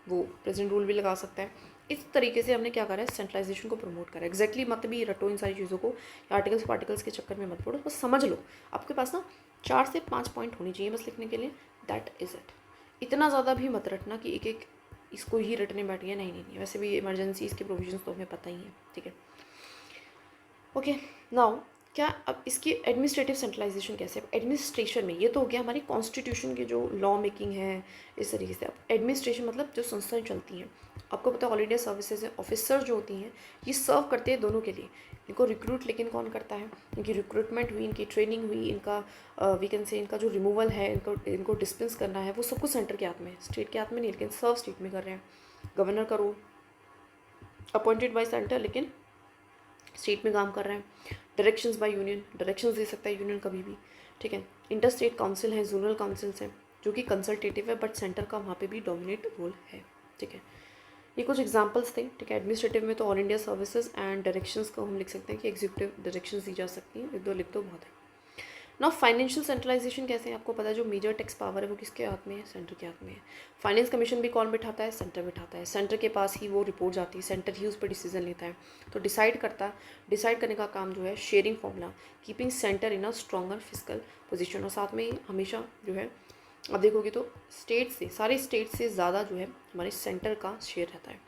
वो प्रेसिडेंट रूल भी लगा सकता है। इस तरीके से हमने क्या करा है, सेंट्रलाइजेशन को प्रमोट करा है। एग्जैक्टली मत भी रटो इन सारी चीज़ों को, आर्टिकल्स पार्टिकल्स के चक्कर में मत पड़ो, बस समझ लो। आपके पास ना 4 से 5 पॉइंट होनी चाहिए बस लिखने के लिए, दैट इज़ इट। इतना ज़्यादा भी मत रटना कि एक एक इसको ही रटने बैठ गया, नहीं। वैसे भी इमरजेंसी इसके प्रोविजंस तो हमें पता ही है, ठीक है। ओके, नाउ क्या अब इसकी एडमिनिस्ट्रेटिव सेंट्रलाइजेशन कैसे, अब एडमिनिस्ट्रेशन में ये तो हो गया हमारी कॉन्स्टिट्यूशन के जो लॉ मेकिंग है इस तरीके से। अब एडमिनिस्ट्रेशन मतलब जो संस्थाएं चलती हैं, आपको पता है ऑल इंडिया सर्विसेज है, ऑफिसर जो होती हैं ये सर्व करते हैं दोनों के लिए। इनको रिक्रूट लेकिन कौन करता है, इनकी रिक्रूटमेंट हुई, इनकी ट्रेनिंग हुई, इनका वी कैन से इनका जो रिमूवल है, इनको डिस्पेंस करना है, वो सब कुछ सेंटर के हाथ में है, स्टेट के हाथ में नहीं, लेकिन सर्व स्टेट में कर रहे हैं। गवर्नर का रोल अपॉइंटेड बाय सेंटर लेकिन स्टेट में काम कर रहे हैं। डायरेक्शंस बाय यूनियन, डायरेक्शंस दे सकता है यूनियन कभी भी, ठीक है। इंटर स्टेट काउंसिल है, जोनल काउंसिल्स हैं जो कि कंसल्टेटिव है, बट सेंटर का वहाँ पे भी डोमिनेट रोल है, ठीक है। ये कुछ एग्जांपल्स थे, ठीक है। एडमिनिस्ट्रेटिव में तो all India services and directions को हम लिख सकते हैं कि एग्जीक्यूटिव डायरेक्शंस दी जा सकती हैं, लिख दो बहुत है ना। फाइनेंशियल सेंट्रलाइजेशन कैसे है, आपको पता है जो मेजर टैक्स पावर है वो किसके हाथ में है, सेंटर के हाथ में है। फाइनेंस कमीशन भी कौन बिठाता है, सेंटर बिठाता है, सेंटर के पास ही वो रिपोर्ट जाती है, सेंटर ही उस पर डिसीजन लेता है, तो डिसाइड करने का काम जो है sharing formula, keeping centre in a stronger physical position. और साथ में हमेशा जो है अब देखोगे तो स्टेट से, सारे स्टेट से ज़्यादा जो है हमारे सेंटर का शेयर रहता है।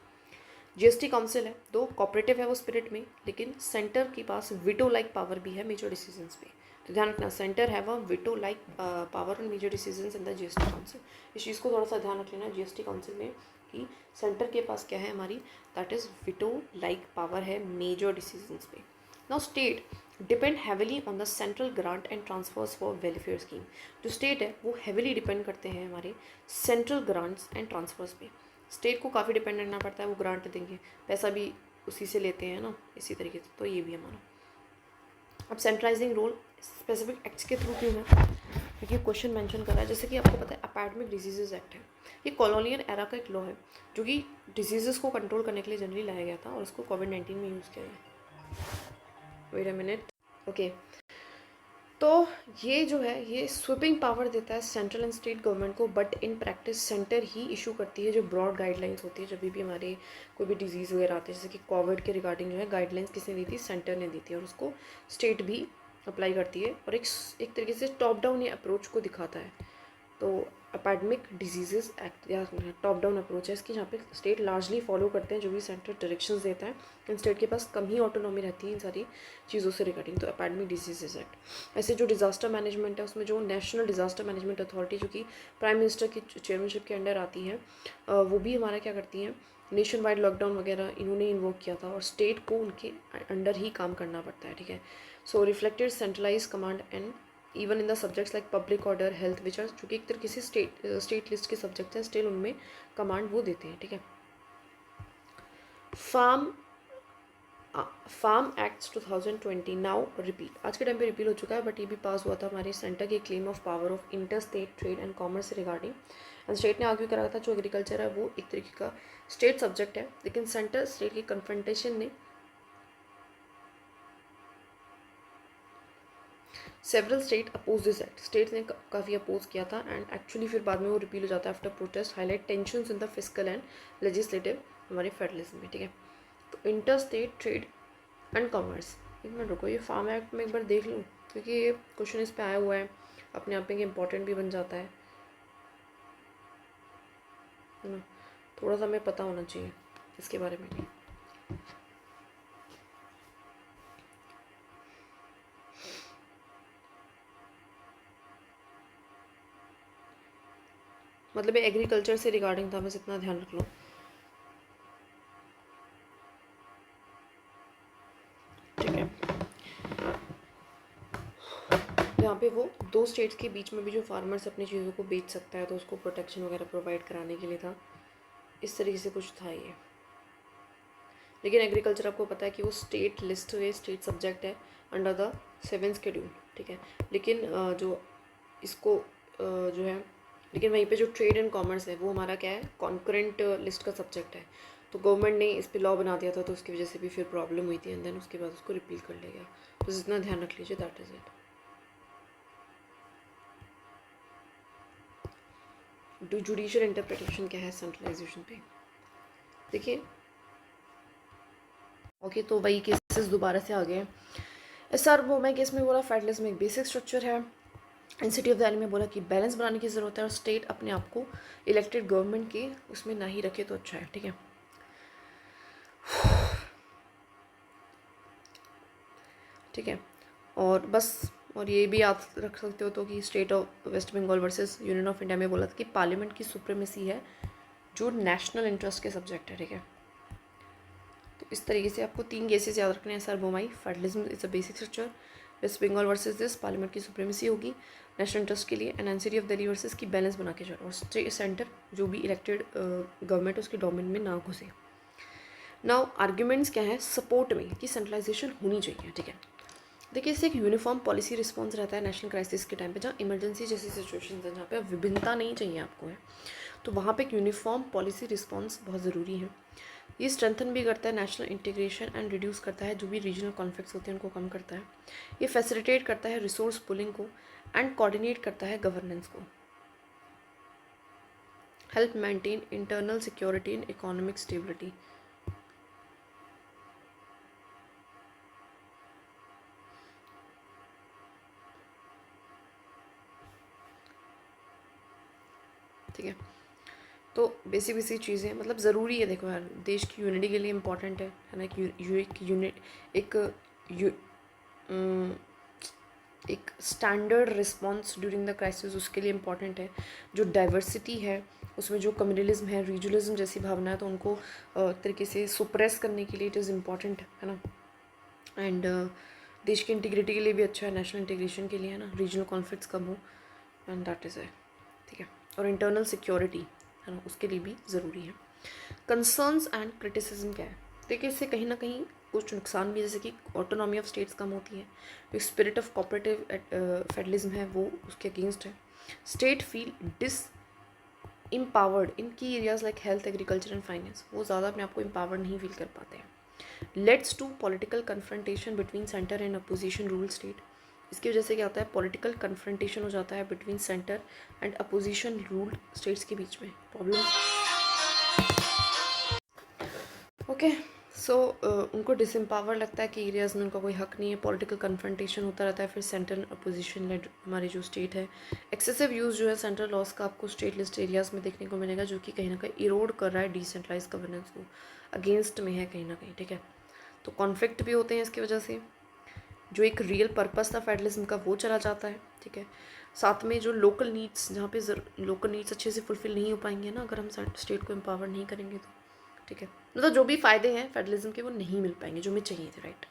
जीएसटी काउंसिल है, दो कॉपरेटिव है वो स्पिरिट में, लेकिन सेंटर के पास विटो लाइक पावर भी है मेजर डिसीजंस पे, तो ध्यान रखना सेंटर है वह veto like power on major decisions in the GST council. इस चीज़ को थोड़ा सा ध्यान रख लेना जीएसटी काउंसिल में कि सेंटर के पास क्या है हमारी, दैट इज़ विटो लाइक पावर है मेजर डिसीजंस पे। Now state depend heavily on the central grant and transverse for welfare scheme. जो स्टेट है वो हैविली डिपेंड करते हैं हमारे सेंट्रल ग्रांट्स एंड ट्रांसफर्स पे। स्टेट को काफ़ी डिपेंड रहना पड़ता है, वो ग्रांट देंगे, पैसा भी उसी से लेते हैं ना, इसी तरीके से, तो ये भी हमारा। अब सेंट्रलाइजिंग रोल स्पेसिफिक एक्ट्स के थ्रू क्यों है, क्योंकि क्वेश्चन मेंशन कर रहा है, जैसे कि आपको पता है एपिडेमिक डिजीजेज एक्ट है, ये कॉलोनियल एरा का एक लॉ है जो कि डिजीजेस को कंट्रोल करने के लिए जनरली लाया गया था, और उसको कोविड-19 में यूज़ किया गया। Wait a minute, okay. तो ये जो है ये स्वीपिंग पावर देता है सेंट्रल एंड स्टेट गवर्नमेंट को, बट इन प्रैक्टिस सेंटर ही इशू करती है जो ब्रॉड गाइडलाइंस होती है, जब भी हमारे कोई भी डिजीज़ वगैरह आते हैं, जैसे कि कोविड के रिगार्डिंग जो है गाइडलाइंस किसने दी थी, सेंटर ने दी थी, और उसको स्टेट भी अप्लाई करती है, और एक तरीके से टॉप डाउन ये अप्रोच को दिखाता है। तो एपिडेमिक डिजीजेस एक्ट या टॉप डाउन अप्रोच है इसकी, जहाँ पे स्टेट लार्जली फॉलो करते हैं जो भी सेंटर डायरेक्शंस देता है, इन स्टेट के पास कम ही ऑटोनॉमी रहती है इन सारी चीज़ों से रिगार्डिंग। तो एपिडेमिक डिजीजेस एक्ट। ऐसे जो डिजास्टर मैनेजमेंट है उसमें जो नेशनल डिजास्टर मैनेजमेंट अथॉरिटी जो कि प्राइम मिनिस्टर की चेयरमैनशिप के अंडर आती है, वो भी हमारा क्या करती हैं, नेशन वाइड लॉकडाउन वगैरह इन्होंने इन्वोक किया था, और स्टेट को उनके अंडर ही काम करना पड़ता है, ठीक है। So reflected centralize command and even in the subjects like public order, health, which are जो कि एक तरीके से स्टेट लिस्ट के सब्जेक्ट हैं, स्टिल उनमें कमांड वो देते हैं, ठीक है। फार्म एक्ट्स 2020 नाउ रिपील, आज के टाइम पे रिपील हो चुका है, बट ये भी पास हुआ था हमारे सेंटर के claim of power of inter state trade and commerce से रिगार्डिंग, एंड स्टेट ने आर्ग्यू करा था जो एग्रीकल्चर है वो एक तरीके का स्टेट सब्जेक्ट है, लेकिन सेंटर स्टेट की कन्फ्रंटेशन ने several state oppose this act, state ने काफ़ी अपोज किया था, एंड एक्चुअली फिर बाद में वो रिपील हो जाता है after protest, highlight tensions in the physical and legislative हमारे फेडरलिज्म में, ठीक है। तो inter state trade and commerce, एक मिनट रुको, ये फार्म एक्ट में एक बार देख लूँ, क्योंकि ये क्वेश्चन इस पर आया हुआ है, अपने आप में इम्पॉर्टेंट भी बन जाता है ना, थोड़ा सा हमें पता होना चाहिए इसके बारे में भी। मतलब ये एग्रीकल्चर से रिगार्डिंग था, बस इतना ध्यान रख लो, ठीक है। जहाँ पे वो दो स्टेट्स के बीच में भी जो फार्मर्स अपनी चीज़ों को बेच सकता है तो उसको प्रोटेक्शन वगैरह प्रोवाइड कराने के लिए था। इस तरीके से कुछ था ये। लेकिन एग्रीकल्चर आपको पता है कि वो स्टेट लिस्ट है, स्टेट सब्जेक्ट है अंडर द 7th शेड्यूल, ठीक है। लेकिन जो इसको जो है, लेकिन वहीं पे जो ट्रेड एंड कॉमर्स है वो हमारा क्या है, कॉन्करेंट लिस्ट का सब्जेक्ट है। तो गवर्नमेंट ने इस पे लॉ बना दिया था, तो उसकी वजह से भी फिर प्रॉब्लम हुई थी एंड देन उसके बाद उसको रिपील कर लिया गया। तो जितना ध्यान रख लीजिए, that is it. Judicial interpretation क्या है सेंट्रलाइजेशन पे, देखिए। ओके, तो वही केसेस दोबारा से आ गए। एसआर वो मैं केस में बोला फेडरलिज्म एक बेसिक स्ट्रक्चर है। सिटी ऑफ दिल्ली में बोला कि बैलेंस बनाने की ज़रूरत है और स्टेट अपने आप को इलेक्टेड गवर्नमेंट के उसमें ना ही रखे तो अच्छा है, ठीक है। ठीक है, और बस, और ये भी आप रख सकते हो तो कि state of West Bengal versus union of India में बोला था कि पार्लियामेंट की सुप्रीमेसी है जो नेशनल इंटरेस्ट के सब्जेक्ट है, ठीक है। तो इस तरीके से आपको 3 केसेस याद रखने हैं। Sir Bommai, federalism is a basic structure, West Bengal versus this, parliament की सुप्रीमेसी होगी नेशनल इंटरेस्ट के लिए, and city of Delhi versus की बैलेंस बना के चलो, और सेंटर जो भी इलेक्टेड गवर्नमेंट है उसके डोमेन में ना घुसे। नाउ आर्ग्यूमेंट्स क्या है सपोर्ट में कि सेंट्रलाइजेशन होनी चाहिए, ठीक है। देखिए, इससे एक यूनिफॉर्म पॉलिसी रिस्पॉन्स रहता है नेशनल क्राइसिस के टाइम पे, जहाँ इमरजेंसी जैसी सिचुएशन है जहाँ पे विभिन्नता नहीं चाहिए आपको है, तो वहाँ पे एक यूनिफॉर्म पॉलिसी रिस्पॉन्स बहुत ज़रूरी है। ये स्ट्रेंथन भी करता है नेशनल इंटीग्रेशन एंड रिड्यूस करता है जो भी रीजनल कॉन्फ्लिक्ट्स होते हैं उनको कम करता है। ये फैसिलिटेट करता है रिसोर्स पुलिंग को एंड कोऑर्डिनेट करता है गवर्नेंस को, help maintain internal security and economic stability. ठीक है, तो बेसिक बेसिक चीज़ें मतलब ज़रूरी है। देखो यार, देश की यूनिटी के लिए इम्पॉर्टेंट है ना, एक यूनिट, एक standard response during the crisis उसके लिए इम्पॉर्टेंट है। जो डाइवर्सिटी है उसमें जो कम्युनलिज्म है, रीजनलिज्म जैसी भावना है, तो उनको तरीके से सुप्रेस करने के लिए इट इज़ इम्पॉर्टेंट है ना। एंड देश की इंटीग्रिटी के लिए भी अच्छा है, नेशनल इंटीग्रेशन के लिए है ना, रीजनल कॉन्फ्लिक्ट्स कम हो, एंड दैट इज़ है, ठीक है। और इंटरनल सिक्योरिटी है ना, उसके लिए भी ज़रूरी है। कंसर्न्स एंड क्रिटिसिज्म क्या है, देखिए इससे कहीं ना कहीं कुछ नुकसान भी, जैसे कि ऑटोनॉमी ऑफ स्टेट्स कम होती है, जो स्पिरिट ऑफ कोऑपरेटिव फेडरलिज्म है वो उसके अगेंस्ट है। स्टेट फील डिस एम्पावर्ड इन की areas like health, agriculture and finance, वो ज़्यादा अपने आप को एम्पावर्ड नहीं फील कर पाते हैं। Let's to political confrontation between centre and opposition rule state, इसकी वजह से क्या होता है, पॉलिटिकल कन्फ्रंटेशन हो जाता है between centre and opposition rule states के बीच में प्रॉब्लम। ओके, सो उनको डिसम्पावर लगता है कि एरियाज़ में उनका कोई हक नहीं है, पॉलिटिकल कन्फ्रंटेशन होता रहता है, फिर सेंट्रल अपोजिशन लेड हमारी जो स्टेट है, एक्सेसिव यूज़ जो है सेंट्रल लॉस का आपको स्टेट लिस्ट एरियाज़ में देखने को मिलेगा, जो कि कहीं ना कहीं इरोड कर रहा है डिसेंट्रलाइज गवर्नेंस को, अगेंस्ट में है कहीं ना कहीं, ठीक है। तो कॉन्फ्लिक्ट भी होते हैं इसकी वजह से, जो एक रियल पर्पस था फेडरलिज्म का वो चला जाता है, ठीक है। साथ में जो लोकल नीड्स, जहाँ पे लोकल नीड्स अच्छे से फुलफिल नहीं हो पाएंगे ना अगर हम स्टेट को एम्पावर नहीं करेंगे तो, ठीक है। मतलब जो भी फ़ायदे हैं फेडरलिज्म के वो नहीं मिल पाएंगे जो हमें चाहिए थे, राइट।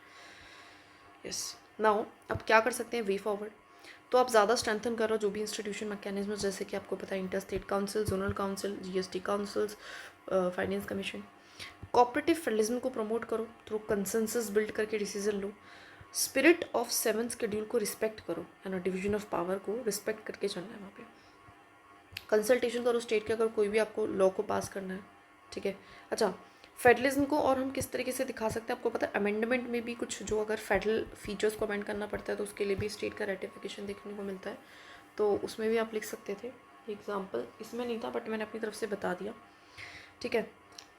यस, नाउ अब क्या कर सकते हैं वे फॉरवर्ड, तो आप ज़्यादा स्ट्रेंथन करो जो भी इंस्टीट्यूशन मैकेनिज्म, जैसे कि आपको पता है inter state council, zonal council, GST councils, finance commission. Cooperative federalism को प्रमोट करो थ्रू कंसेंसस बिल्ड करके decision low. Spirit of 7th schedule को रिस्पेक्ट करो है ना, डिवीजन ऑफ पावर को रिस्पेक्ट करके चलना है वहाँ पे। कंसल्टेशन करो स्टेट के, अगर कोई भी आपको लॉ को पास करना है, ठीक है। अच्छा, फेडरलिज्म को और हम किस तरीके से दिखा सकते हैं, आपको पता है अमेंडमेंट में भी कुछ जो अगर फेडरल फीचर्स को अमेंड करना पड़ता है तो उसके लिए भी स्टेट का रेटिफिकेशन देखने को मिलता है, तो उसमें भी आप लिख सकते थे। एग्जाम्पल इसमें नहीं था बट मैंने अपनी तरफ से बता दिया, ठीक है।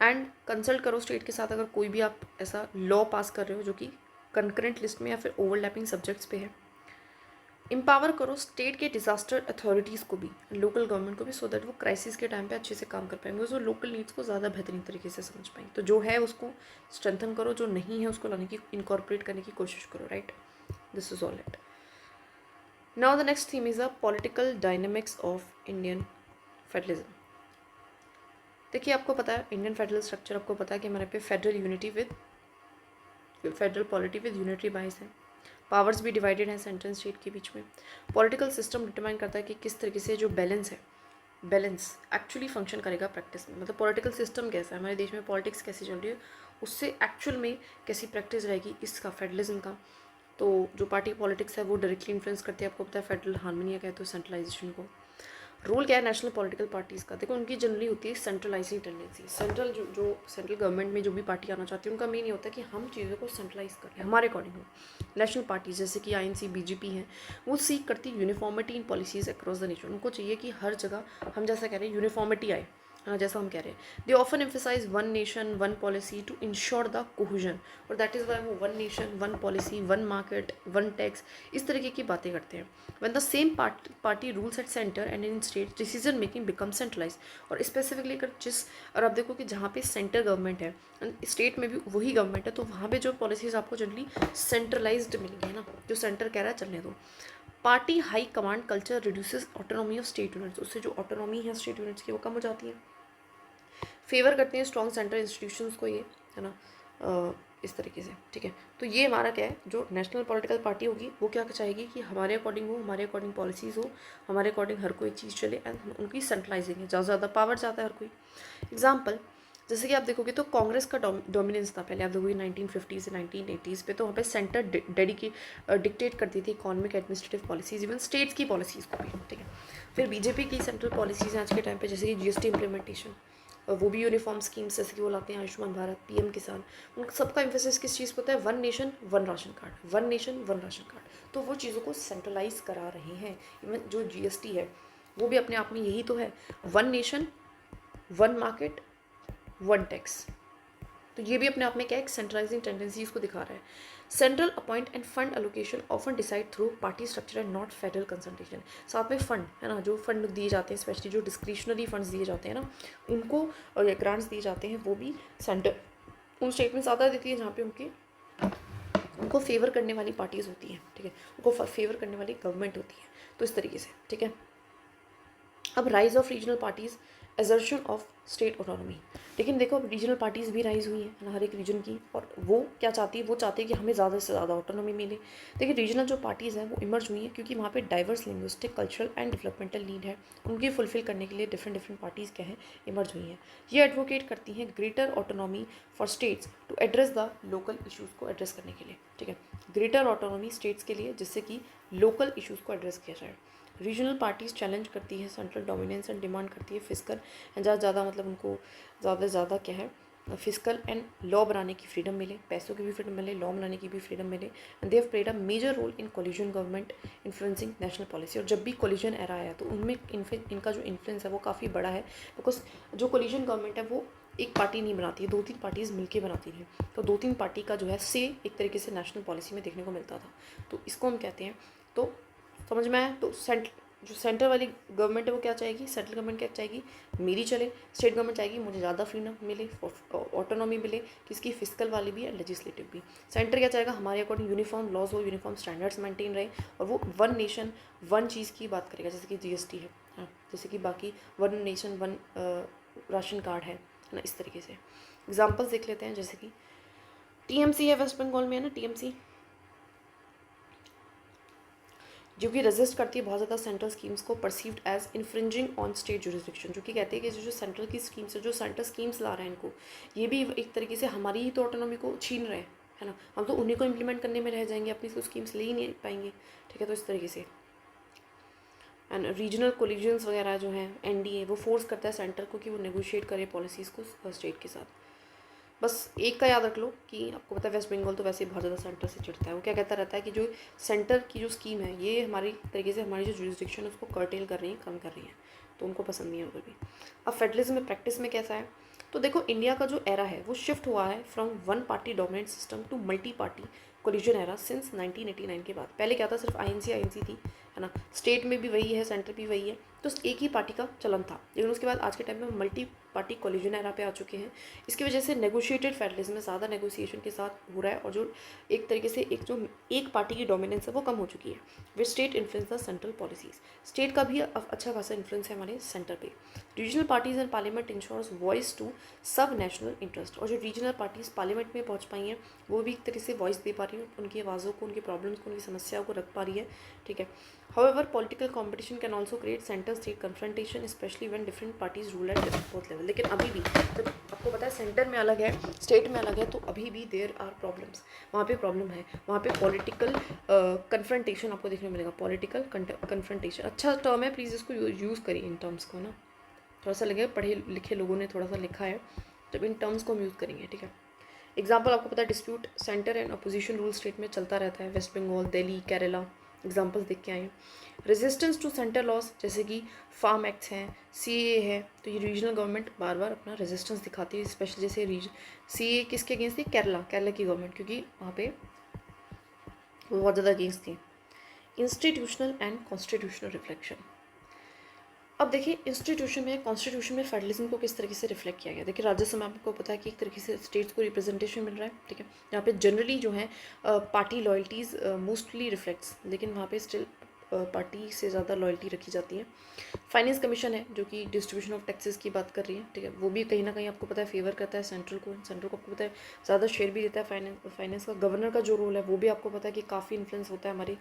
एंड कंसल्ट करो स्टेट के साथ अगर कोई भी आप ऐसा लॉ पास कर रहे हो जो कि कंकरेंट लिस्ट में या फिर ओवरलैपिंग सब्जेक्ट्स पे है। एम्पावर करो स्टेट के डिजास्टर अथॉरिटीज़ को भी, लोकल गवर्नमेंट को भी, सो दैट वो क्राइसिस के टाइम पे अच्छे से काम कर पाएंगे, उसको लोकल नीड्स को ज़्यादा बेहतरीन तरीके से समझ पाएंगे। तो जो है उसको स्ट्रेंथन करो, जो नहीं है उसको लाने की, इनकॉर्पोरेट करने की कोशिश करो, right. This is all it. Now the next theme is a political dynamics of Indian federalism. देखिए, आपको पता है इंडियन फेडरल स्ट्रक्चर, आपको पता है कि हमारे पे federal unity with federal polity with unitary बाइस है। पावर्स भी डिवाइडेड हैं सेंट्रल स्टेट के बीच में। पॉलिटिकल सिस्टम डिटरमाइन करता है कि किस तरीके से जो बैलेंस है, बैलेंस एक्चुअली फंक्शन करेगा प्रैक्टिस में, मतलब पॉलिटिकल सिस्टम कैसा है हमारे देश में, पॉलिटिक्स कैसी चल रही है, उससे एक्चुअल में कैसी प्रैक्टिस रहेगी इसका, फेडरलिज्म का। तो जो पार्टी पॉलिटिक्स है वो डायरेक्टली इन्फ्लुएंस करती है, आपको पता है फेडरल हार्मनी है, कहते हो सेंट्रलाइजेशन को। रोल क्या है नेशनल पॉलिटिकल पार्टीज़ का, देखो उनकी जनरली होती है सेंट्रलाइजिंग टेंडेंसी। सेंट्रल जो सेंट्रल गवर्नमेंट में जो भी पार्टी आना चाहती है उनका मेन ये होता है कि हम चीज़ों को सेंट्रलाइज करें हमारे अकॉर्डिंग हो। नेशनल पार्टीज जैसे कि आईएनसी, बीजेपी हैं, वो सीख करती है uniformity in policies across the nation. उनको चाहिए कि हर जगह हम जैसा कह रहे हैं यूनिफॉर्मिटी आए, जैसा हम कह रहे हैं। They often emphasise one nation one policy to ensure the cohesion, और दैट इज़ वाई वो one nation one policy, one market, one tax, इस तरीके की बातें करते हैं। When the same party rules at centre and in state, decision making become centralise. और specifically अगर और आप देखो कि जहाँ पे सेंटर गवर्नमेंट है, स्टेट में भी वही गवर्नमेंट है, तो वहाँ पे जो पॉलिसीज आपको जनरली सेंट्रलाइज्ड मिलेंगी, है ना, जो सेंटर कह रहा है चलने दो। Party high command culture reduces autonomy of state units, उससे जो ऑटोनॉमी है स्टेट यूनिट्स की वो कम हो जाती है। फेवर करते हैं स्ट्रॉन्ग सेंट्रल इंस्टीट्यूशंस को, ये है ना, इस तरीके से, ठीक है। तो ये हमारा क्या है, जो नेशनल पॉलिटिकल पार्टी होगी वो क्या चाहेगी कि हमारे अकॉर्डिंग हो, हमारे अकॉर्डिंग पॉलिसीज़ हो, हमारे अकॉर्डिंग हर कोई चीज़ चले, एंड उनकी सेंट्रलाइजिंग है, ज़्यादा से ज़्यादा पावर चाहता है हर कोई। एग्जाम्पल जैसे कि आप देखोगे तो कांग्रेस का डोमिनेंस था पहले, आप देखोगे 1950 से 1980s पे, तो वहाँ पे सेंटर डिक्टेट करती थी economic administrative policies, even states की पॉलिसीज़ को भी, ठीक है। फिर बीजेपी की सेंट्रल पॉलिसीज़ हैं आज के टाइम पे, जैसे कि जीएसटी इम्प्लीमेंटेशन, वो भी यूनिफॉर्म स्कीम्स जैसे कि वो लाते हैं, आयुष्मान भारत, पीएम किसान, उन सबका एम्फेसिस किस चीज़ पर होता है, one nation one ration card, one nation one ration card. तो वो चीज़ों को सेंट्रलाइज करा रहे हैं। इवन जो जीएसटी है वो भी अपने आप में यही तो है, one nation one market one tax. तो ये भी अपने आप में क्या है, एक सेंट्रलाइजिंग टेंडेंसी इसको दिखा रहा है। Central appoint and fund allocation often decide through party structure and not federal consultation. साथ में फंड है ना, जो फंड दिए जाते हैं, स्पेशली जो डिस्क्रिशनरी फंड्स दिए जाते हैं ना, उनको और ग्रांट्स दिए जाते हैं, वो भी सेंटर उन स्टेटमेंट्स ज़्यादा देती है जहाँ पे उनको फेवर करने वाली पार्टीज़ होती हैं, ठीक है, उनको फेवर करने वाली गवर्नमेंट होती है। तो इस तरीके से, ठीक है। अब rise of regional parties, assertion of state autonomy. लेकिन देखो अब रीजनल पार्टीज़ भी राइज हुई है हर एक रीजन की, और वो क्या चाहती है, वो चाहती है कि हमें ज़्यादा से ज़्यादा ऑटोनॉमी मिले। देखिए रीजनल जो पार्टीज़ हैं वो इमर्ज हुई हैं क्योंकि वहाँ पे diverse linguistic, cultural and developmental need है, उनकी फुलफिल करने के लिए डिफरेंट पार्टीज़ क्या हैं, इमर्ज हुई हैं। ये एडवोकेट करती हैं greater autonomy for states to address the local issues को एड्रेस करने के लिए, ठीक है, ग्रेटर ऑटोनॉमी स्टेट्स के लिए, जिससे कि लोकल इशूज़ को एड्रेस किया जाए। रीजनल पार्टीज़ चैलेंज करती है सेंट्रल डोमिनेंस एंड डिमांड करती है फिस्कल एंड ज़्यादा मतलब उनको ज़्यादा से ज़्यादा क्या है, फिस्कल एंड लॉ बनाने की फ्रीडम मिले, पैसों की भी फ्रीडम मिले, लॉ बनाने की भी फ्रीडम मिले। And they have played a major role in coalition government influencing national policy. और जब भी कोलिजन एरा आया तो उनमें इनका जो इन्फ्लुएंस है वो काफ़ी बड़ा है, बिकॉज जो कोलिजन गवर्नमेंट है वो एक पार्टी नहीं बनाती है, 2-3 पार्टीज़ मिलके बनाती थी, तो 2-3 पार्टी का जो है से एक तरीके से नेशनल पॉलिसी में देखने को मिलता था। तो इसको हम कहते हैं, तो समझ में आया। तो जो सेंटर वाली गवर्नमेंट है वो क्या चाहेगी, सेंट्रल गवर्नमेंट क्या चाहेगी, मेरी चले। स्टेट गवर्नमेंट चाहेगी मुझे ज़्यादा फ्रीडम मिले, ऑटोनॉमी मिले, किसकी, फिस्कल वाली भी है, लेजिस्लेटिव भी। सेंटर क्या चाहेगा, हमारे अकॉर्डिंग यूनिफॉर्म लॉज हो, यूनिफॉर्म स्टैंडर्ड्स मेंटेन रहे, और वो वन नेशन वन चीज़ की बात करेगा, जैसे कि जीएसटी है, हाँ, जैसे कि बाकी one nation one ration card है ना, इस तरीके से। एग्जाम्पल्स देख लेते हैं, जैसे कि टीएमसी है वेस्ट बंगाल में, है ना, टीएमसी जो कि रेजिस्ट करती है बहुत ज़्यादा सेंट्रल स्कीम्स को, perceived as infringing on state jurisdiction, जो कि कहते हैं कि जो सेंट्रल की स्कीम्स है, जो सेंट्रल स्कीम्स ला रहे हैं इनको, ये भी एक तरीके से हमारी ही तो ऑटोनॉमी को छीन रहे हैं, है ना, हम तो उन्हीं को इम्प्लीमेंट करने में रह जाएंगे, अपनी तो स्कीम्स ले ही नहीं पाएंगे, ठीक है। तो इस तरीके से एंड रीजनल कोलिजन्स वगैरह जो हैं, एनडीए, वो फोर्स करता है सेंटर को कि वो नेगोशिएट करे पॉलिसीज़ को स्टेट के साथ। बस एक का याद रख लो कि आपको पता है वेस्ट बंगाल तो वैसे ही बहुत ज़्यादा सेंटर से चिढ़ता है, वो क्या कहता रहता है कि जो सेंटर की जो स्कीम है ये हमारी तरीके से हमारी जो जुरिस्डिक्शन है उसको कर्टेल कर रही है, कम कर रही है, तो उनको पसंद नहीं है उधर भी। अब फेडरलिज्म में प्रैक्टिस में कैसा है, तो देखो इंडिया का जो एरा है वो शिफ्ट हुआ है from one party dominant system to multi party coalition era since 1989 के बाद। पहले क्या था, सिर्फ आईएनसी थी, है ना, स्टेट में भी वही है, सेंटर भी वही है, तो एक ही पार्टी का चलन था, लेकिन उसके बाद आज के टाइम में मल्टी पार्टी कोलिजन एरा पे आ चुके हैं। इसकी वजह से नेगोशिएटेड फेडरलिज्म में ज़्यादा नेगोशिएशन के साथ हो रहा है, और जो एक तरीके से एक पार्टी की डोमिनेंस है वो कम हो चुकी है। Which state influence the central policies, state का भी अच्छा खासा इन्फ्लुएंस है हमारे सेंटर पे। Regional parties and parliament ensures voice to sub national interest, और जो रीजनल पार्टीज पार्लियामेंट में पहुंच पाई हैं वो भी एक तरह से वॉइस दे पा रही हैं, उनकी आवाज़ों को, उनकी प्रॉब्लम्स को, उनकी समस्याओं को रख पा रही है, ठीक है। However, political competition can also create center-state confrontation, especially when different parties rule at both level. लेकिन अभी भी जब आपको पता है सेंटर में अलग है, स्टेट में अलग है, तो अभी भी देयर आर प्रॉब्लम्स, वहाँ पे प्रॉब्लम है, वहाँ पे पॉलिटिकल कन्फ्रंटेशन आपको देखने को मिलेगा। पॉलिटिकल कन्फ्रंटेशन अच्छा टर्म है, प्लीज़ इसको यूज़ करिए इन टर्म्स को ना, थोड़ा सा लगे पढ़े लिखे लोगों ने थोड़ा सा लिखा है, जब इन टर्म्स को हम यूज़ करेंगे, ठीक है। एग्जाम्पल आपको पता है, dispute centre and opposition rule state में चलता रहता है, वेस्ट बंगाल, दिल्ली, केरला, एग्जाम्पल्स देख के आए हैं। रेजिस्टेंस टू सेंटर लॉस, जैसे कि फार्म एक्ट्स हैं, सीए है, तो ये रीजनल गवर्नमेंट बार बार अपना रेजिस्टेंस दिखाती है, स्पेशली जैसे सीए किसके अगेंस्ट थी, केरला की गवर्नमेंट, क्योंकि वहाँ पे बहुत ज़्यादा अगेंस्ट थी। इंस्टीट्यूशनल एंड कॉन्स्टिट्यूशनल रिफ्लेक्शन, अब देखिए इंस्टीट्यूशन में, कॉन्स्टिट्यूशन में फेडरलिज्म को किस तरीके से रिफ्लेक्ट किया गया। देखिए राज्यसभा में आपको पता है कि एक तरीके से स्टेट्स को रिप्रेजेंटेशन मिल रहा है, ठीक है, यहाँ पे जनरली जो है पार्टी लॉयल्टीज़ मोस्टली रिफ्लेक्ट्स, लेकिन वहाँ पे स्टिल पार्टी से ज़्यादा लॉयल्टी रखी जाती है। फाइनेंस कमीशन है जो कि डिस्ट्रीब्यूशन ऑफ टैक्सेस की बात कर रही है, ठीक है, वो भी कहीं ना कहीं आपको पता है फेवर करता है सेंट्रल को आपको पता है ज़्यादा शेयर भी देता है फाइनेंस का। गवर्नर का जो रोल है वो भी आपको पता है कि काफ़ी इन्फ्लुएंस होता है हमारी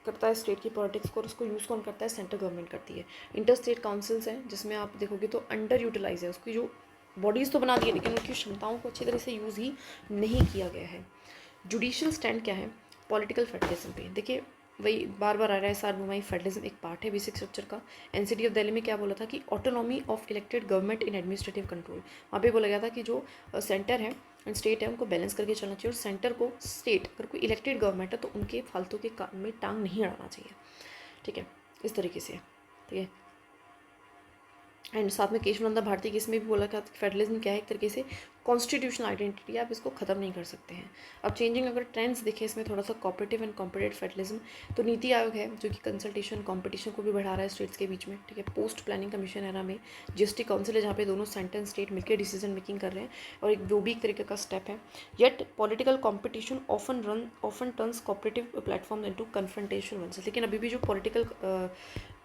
करता है स्टेट की पॉलिटिक्स को, और उसको यूज़ कौन करता है, सेंट्रल गवर्नमेंट करती है। इंटर स्टेट काउंसिल्स हैं जिसमें आप देखोगे तो अंडर यूटिलाइज है, उसकी जो बॉडीज़ तो बना दी है लेकिन उनकी क्षमताओं को अच्छी तरह से यूज़ ही नहीं किया गया है। जुडिशियल स्टैंड क्या है पॉलिटिकल फेडरलिज्म पे, देखिए वही बार बार आ रहा है, सार्वभौमिक फेडरलिज्म एक पार्ट है बेसिक स्ट्रक्चर का। एनसीटी ऑफ दिल्ली में क्या बोला था कि autonomy of elected government in administrative control, वहाँ पे बोला गया था कि जो सेंटर है एंड स्टेट है उनको बैलेंस करके चलना चाहिए, और सेंटर को स्टेट अगर कोई इलेक्टेड गवर्नमेंट है तो उनके फालतू के काम में टांग नहीं अड़ाना चाहिए, ठीक है, इस तरीके से, ठीक है। एंड साथ में केशवानंद भारती केस में भी बोला था फेडरलिज्म क्या है, एक तरीके से कॉन्स्टिट्यूशनल आइडेंटिटी, आप इसको ख़त्म नहीं कर सकते हैं। अब चेंजिंग अगर ट्रेंड्स देखें इसमें थोड़ा सा कॉपरेटिव एंड कॉम्पिटेटिव फेडरलिज्म, तो नीति आयोग है जो कि कंसल्टेशन कॉम्पिटिशन को भी बढ़ा रहा है स्टेट्स के बीच में, ठीक है। पोस्ट प्लानिंग कमीशन एरा में जीएसटी काउंसिल है जहाँ पे दोनों सेंटर एंड स्टेट मिलकर डिसीजन मेकिंग कर रहे हैं, और एक वो भी एक तरीके का स्टेप है। Yet political competition often turns cooperative platform into confrontation ones, लेकिन अभी भी जो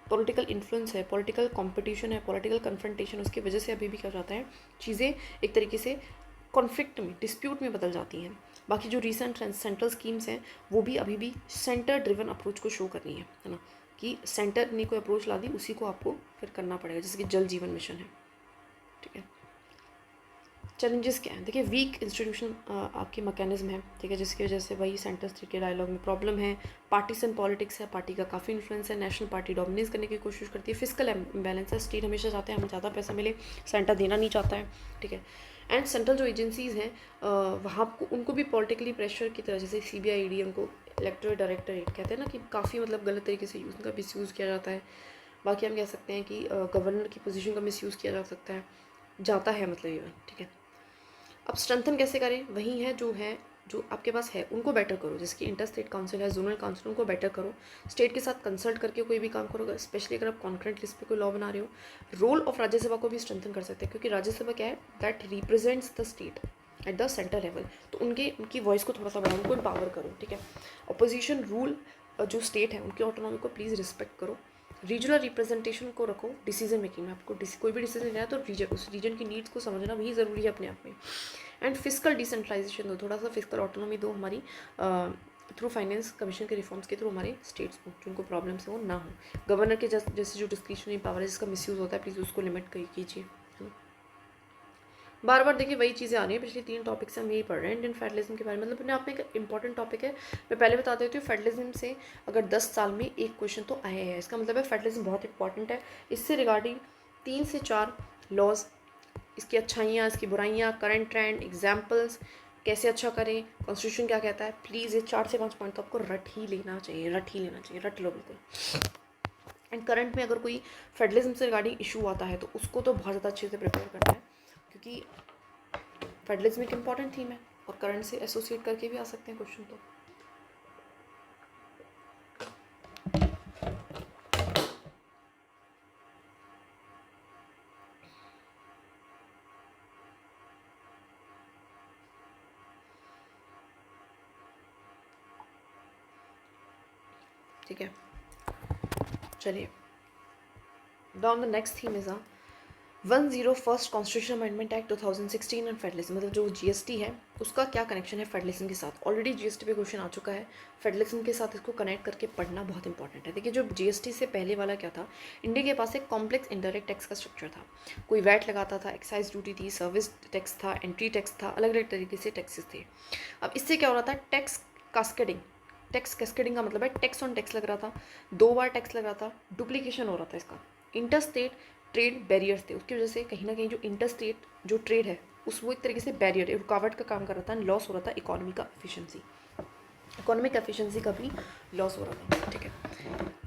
पॉलिटिकल इन्फ्लुएंस है, पॉलिटिकल कंपटीशन है, पॉलिटिकल कन्फ्रंटेशन, उसकी वजह से अभी भी क्या जाता है, चीज़ें एक तरीके से कॉन्फ्लिक्ट में, डिस्प्यूट में बदल जाती हैं। बाकी जो रिसेंट सेंट्रल स्कीम्स हैं वो भी अभी भी सेंटर ड्रिवन अप्रोच को शो कर रही है ना, कि सेंटर ने कोई अप्रोच ला दी उसी को आपको फिर करना पड़ेगा, जैसे कि जल जीवन मिशन है, ठीक है। चैलेंजेस क्या हैं, देखिए वीक इंस्टीट्यूशन आपकी मैकेनिज्म है, ठीक है, जिसकी वजह से वही सेंटर स्टेट के डायलॉग में प्रॉब्लम है। पार्टीसन पॉलिटिक्स है, पार्टी का काफ़ी इन्फ्लुएंस है, नेशनल पार्टी डोमिनेट करने की कोशिश करती है। फिजिकल इम्बैलेंस है, स्टेट हमेशा चाहते हैं हमें ज़्यादा पैसा मिले, सेंटर देना नहीं चाहता है, ठीक है। एंड सेंट्रल जो एजेंसीज़ हैं वहाँ को उनको भी पॉलिटिकली प्रेशर की तरह, जैसे सीबीआई ईडी उनको इलेक्टोरल डायरेक्टरेट कहते हैं ना, कि काफ़ी मतलब गलत तरीके से उनका मिसयूज़ किया जाता है। बाकी हम कह सकते हैं कि गवर्नर की पोजीशन का मिसयूज़ किया जा सकता है, जाता है मतलब इवन, ठीक है। अब स्ट्रेंथन कैसे करें, वही है जो आपके पास है उनको बेटर करो, जैसे कि इंटर स्टेट काउंसिल है, जोनल काउंसिल, उनको बेटर करो, स्टेट के साथ कंसल्ट करके कोई भी काम करो, स्पेशली अगर आप कॉन्करेंट लिस्ट पे कोई लॉ बना रहे हो। रोल ऑफ राज्यसभा को भी स्ट्रेंथन कर सकते हैं, क्योंकि राज्यसभा क्या है, that represents the state at the centre level, तो उनकी वॉइस को थोड़ा सा बढ़ाओ, उनको एम्पावर करो, ठीक है। अपोजिशन रूल जो स्टेट है उनकी ऑटोनॉमी को प्लीज़ रिस्पेक्ट करो। रीजनल रिप्रेजेंटेशन को रखो डिसीजन मेकिंग में, आपको कोई भी डिसीजन लेना है तो उस रीजन की नीड्स को समझना भी ज़रूरी है अपने आप में। एंड फिजिकल डिसेंट्रलाइजेशन दो, थोड़ा सा फिजिकल ऑटोनॉमी दो हमारी थ्रू फाइनेंस कमीशन के रिफॉर्म्स के थ्रू हमारे स्टेट्स को, जिनको प्रॉब्लम्स है वो ना हो। गवर्नर के जैसे जो डिस्क्रिशनरी पावर है जिसका मिसयूज़ होता है, प्लीज़ उसको लिमिट कीजिए। बार बार देखिए वही चीज़ें आ रही हैं, पिछले 3 टॉपिक से हम यही पढ़ रहे हैं इंडियन फेडरलिज्म के बारे में, मतलब अपने आप में एक इंपॉर्टेंट टॉपिक है। मैं पहले बता देती हूँ, फेडरलिज्म से अगर 10 साल में एक क्वेश्चन तो आया है, इसका मतलब है फेडरलिज्म बहुत इंपॉर्टेंट है। इससे रिगार्डिंग 3 से 4 लॉज, इसकी अच्छाइयाँ, इसकी बुराइयाँ, करंट ट्रेंड, एग्जाम्पल्स, कैसे अच्छा करें, कॉन्स्टिट्यूशन क्या कहता है, प्लीज़ ये 4 से 5 पॉइंट तो आपको रट ही लेना चाहिए, रट लो बिल्कुल। एंड करंट में अगर कोई फेडरलिज्म से रिगार्डिंग इशू आता है तो उसको तो बहुत ज़्यादा अच्छे से प्रिपेयर करना है, क्योंकि फेडरलिज्म एक इम्पॉर्टेंट थीम है और करंट से एसोसिएट करके भी आ सकते हैं क्वेश्चन। तो ठीक है, चलिए down the next theme is 101st constitution amendment act 2016 and federalism, मतलब जो जीएसटी है उसका क्या कनेक्शन है फेडरलिज्म के साथ। ऑलरेडी जीएसटी पे क्वेश्चन आ चुका है, फेडरलिज्म के साथ इसको कनेक्ट करके पढ़ना बहुत इंपॉर्टेंट है। देखिए जो जीएसटी से पहले वाला क्या था, इंडिया के पास एक कॉम्प्लेक्स इनडायरेक्ट टैक्स का स्ट्रक्चर था। कोई वैट लगाता था, एक्साइज ड्यूटी थी, सर्विस टैक्स था, एंट्री टैक्स था, अलग अलग तरीके से टैक्सेस थे। अब इससे क्या हो रहा था, टैक्स कास्केडिंग, टैक्स कैस्केडिंग का मतलब है टैक्स ऑन टैक्स लग रहा था, 2 बार टैक्स लग रहा था, डुप्लीकेशन हो रहा था इसका। इंटर स्टेट ट्रेड बैरियर्स थे, उसकी वजह से कहीं ना कहीं जो इंटर स्टेट जो ट्रेड है उस वो एक तरीके से बैरियर रुकावट का काम कर रहा था, लॉस हो रहा था इकोनॉमी का एफिशिएंसी, इकोनॉमिक एफिशिएंसी का भी लॉस हो रहा था। ठीक है,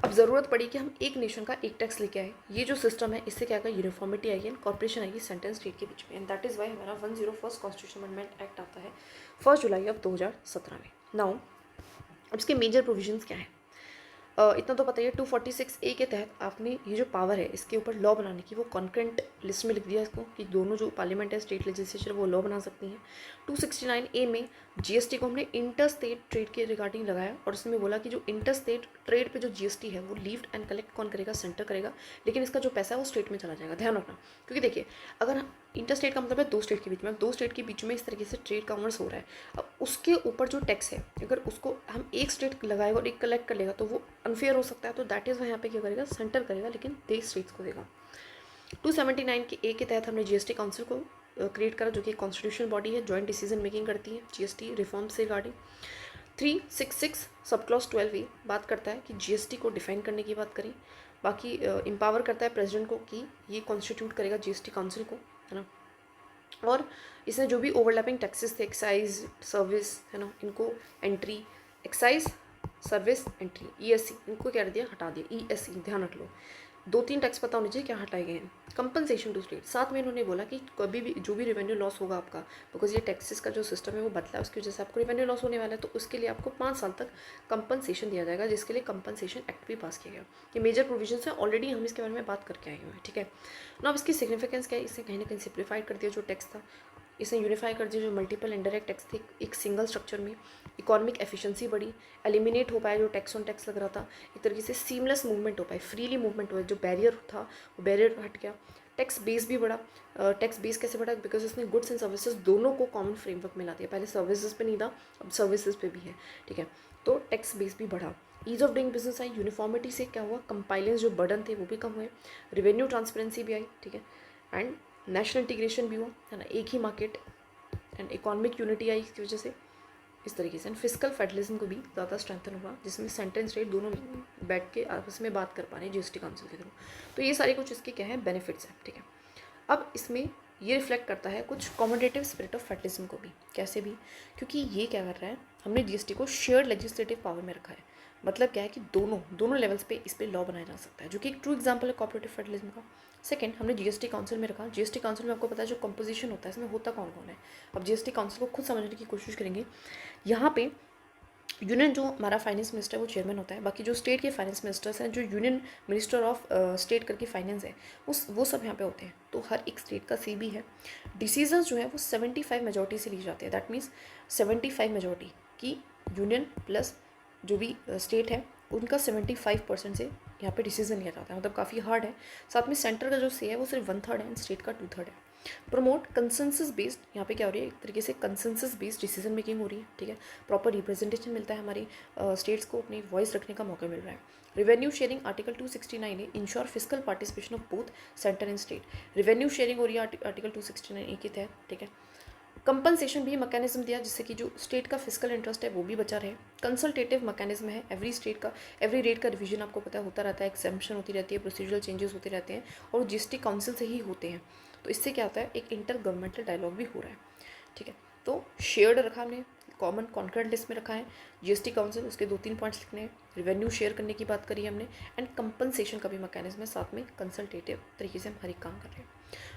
अब ज़रूरत पड़ी कि हम एक नेशन का एक टैक्स लेके आए। ये जो सिस्टम है इससे क्या आएगा, यूनिफॉर्मिटी आएगी एंड कॉर्पोरेशन आएगी सेंट्रल स्टेट के बीच में, एंड दैट इज़ वाई हमारा 101st कॉन्स्टिट्यूशन अमेंडमेंट एक्ट आता है 1 जुलाई ऑफ 2017 में। नाउ अब इसके मेजर प्रोविजंस क्या है, इतना तो पता ही है 246A के तहत आपने ये जो पावर है इसके ऊपर लॉ बनाने की वो कॉन्करेंट लिस्ट में लिख दिया इसको कि दोनों जो पार्लियामेंट है स्टेट लेजिस्लेचर वो लॉ बना सकती हैं। 269A में जीएसटी को हमने इंटर स्टेट ट्रेड के रिगार्डिंग लगाया और उसमें बोला कि जो इंटर स्टेट ट्रेड पे जो जीएसटी है वो लीव एंड कलेक्ट कौन करेगा, सेंटर करेगा, लेकिन इसका जो पैसा है वो स्टेट में चला जाएगा, ध्यान रखना। क्योंकि देखिए अगर इंटर स्टेट का मतलब है 2 स्टेट के बीच में, 2 स्टेट के बीच में इस तरीके से ट्रेड कॉमर्स हो रहा है, अब उसके ऊपर जो टैक्स है अगर उसको हम एक स्टेट लगाएगा और एक कलेक्ट कर लेगा तो वो अनफेयर हो सकता है, तो दैट इज़ वह यहाँ पे क्या करेगा, सेंटर करेगा, लेकिन 23 स्टेट्स को देगा। 279 के ए के तहत हमने जीएसटी काउंसिल को क्रिएट करा जो कि कॉन्स्टिट्यूशनल बॉडी है, जॉइंट डिसीजन मेकिंग करती है जीएसटी रिफॉर्म से रिगार्डिंग। 366 सब क्लॉज 12A बात करता है कि जीएसटी को डिफाइन करने की बात करें, बाकी एम्पावर करता है प्रेसिडेंट को कि ये कॉन्स्टिट्यूट करेगा जीएसटी काउंसिल को, है ना। और इसमें जो भी ओवरलैपिंग टैक्सेस थे, एक्साइज सर्विस, है ना, इनको entry excise service entry ESC इनको क्या कर दिया, हटा दिया, ईएससी ध्यान रख लो। 2-3 टैक्स पता होने चाहिए क्या हटाए गए हैं। कंपनसेशन टू स्टेट, साथ में इन्होंने बोला कि कभी भी जो भी रेवेन्यू लॉस होगा आपका, बिकॉज ये टैक्सेस का जो सिस्टम है वो बदला है, उसकी वजह से आपको रेवेन्यू लॉस होने वाला है, तो उसके लिए आपको 5 साल तक कंपनसेशन दिया जाएगा, जिसके लिए कंपनसेशन एक्ट भी पास किया गया। ये मेजर प्रोविजंस है, ऑलरेडी हम इसके बारे में बात करके आए हुए हैं। ठीक है ना, अब इसकी सिग्निफिकेंस क्या है, इससे कहीं ना कहीं सिंप्लीफाइड कर दिया जो टैक्स था, इसने यूनिफाई कर दिया जो मल्टीपल इंडायरेक्ट टैक्स थे एक सिंगल स्ट्रक्चर में, इकोनॉमिक एफिशिएंसी बढ़ी, एलिमिनेट हो पाया जो टैक्स ऑन टैक्स लग रहा था, एक तरीके से सीमलेस मूवमेंट हो पाए, फ्रीली मूवमेंट हुआ, जो बैरियर था वो बैरियर हट गया, टैक्स बेस भी बढ़ा। टैक्स बेस कैसे बढ़ा, बिकॉज इसने गुड्स एंड सर्विसेज दोनों को कॉमन फ्रेमवर्क में ला दिया, पहले सर्विसेज पे नहीं था अब सर्विसेज पे भी है। ठीक है, तो टैक्स बेस भी बढ़ा, ईज ऑफ डूइंग बिजनेस आई, यूनिफॉर्मिटी से क्या हुआ, कंपाइलेंस जो बर्डन थे वो भी कम हुए, रेवेन्यू ट्रांसपेरेंसी भी आई। ठीक है, एंड नेशनल इंटीग्रेशन भी हुआ, है ना, एक ही मार्केट एंड इकोनॉमिक यूनिटी आई इसकी वजह से, इस तरीके से। एंड फिजिकल फेडरलिज्म को भी ज़्यादा स्ट्रेंथन हुआ, जिसमें सेंट्रल स्टेट दोनों बैठ के आपस में बात कर पा रहे हैं जीएसटी काउंसिल के थ्रू। तो ये सारे कुछ इसके क्या है, बेनिफिट्स हैं। ठीक है, अब इसमें ये रिफ्लेक्ट करता है कुछ कॉमोडेटिव स्पिरिट ऑफ फेडरलिज्म को भी, कैसे भी, क्योंकि ये क्या कर रहा है, हमने जीएसटी को शेयर्ड लेजिस्लेटिव पावर में रखा है। मतलब क्या है कि दोनों लेवल्स पे इस पर लॉ बनाया जा सकता है, जो कि एक ट्रू एग्जांपल है कोऑपरेटिव फेडरलिज्म का। सेकंड, हमने जीएसटी काउंसिल में रखा, जीएसटी काउंसिल में आपको पता है जो कंपोजिशन होता है इसमें होता कौन कौन है। अब जीएसटी काउंसिल को खुद समझने की कोशिश करेंगे। यहाँ पे यूनियन जो हमारा फाइनेंस मिनिस्टर है वो चेयरमैन होता है, बाकी जो स्टेट के फाइनेंस मिनिस्टर्स हैं, जो यूनियन मिनिस्टर ऑफ स्टेट करके फाइनेंस है वो सब यहाँ पे होते हैं। तो हर एक स्टेट का सीबी है। डिसीजंस जो है वो 75 मेजॉरिटी से ली जाते हैं, दैट मीन्स 75 मेजॉरिटी की यूनियन प्लस जो भी स्टेट है उनका 75% से यहाँ पे डिसीजन लिया जाता है, मतलब काफ़ी हार्ड है। साथ में सेंटर का जो से है वो सिर्फ 1/3 है एंड स्टेट का 2/3 है। प्रमोट कंसेंसस बेस्ड, यहाँ पे क्या हो रही है, एक तरीके से कंसेंसस बेस्ड डिसीजन मेकिंग हो रही है। ठीक है, प्रॉपर रिप्रेजेंटेशन मिलता है, हमारी स्टेट्स को अपनी वॉइस रखने का मौका मिल रहा है। रिवेन्यू शेयरिंग आर्टिकल 269 है, ensure physical participation of both centre and state. Revenue sharing हो रही है आर्टिकल 269 के तहत। ठीक है, कंपनसेशन भी मैकेनिज्म दिया जिससे कि जो स्टेट का फिजिकल इंटरेस्ट है वो भी बचा रहे। कंसल्टेटिव मैकेनिज्म है, एवरी रेट का रिवीजन आपको पता होता रहता है, एग्जेम्पशन होती रहती है, प्रोसीजरल चेंजेस होते रहते हैं और जीएसटी काउंसिल से ही होते हैं। तो इससे क्या होता है, एक इंटर गवर्नमेंटल डायलॉग भी हो रहा है। ठीक है, तो शेयर्ड रखा हमने, कॉमन कॉन्करेंट लिस्ट में रखा है जीएसटी काउंसिल, उसके 2-3 पॉइंट्स लिखने हैं। रिवेन्यू शेयर करने की बात करी हमने, एंड कंपनसेशन का भी मैकेनिज्म है, साथ में कंसल्टेटिव तरीके से हम हर एक काम कर रहे हैं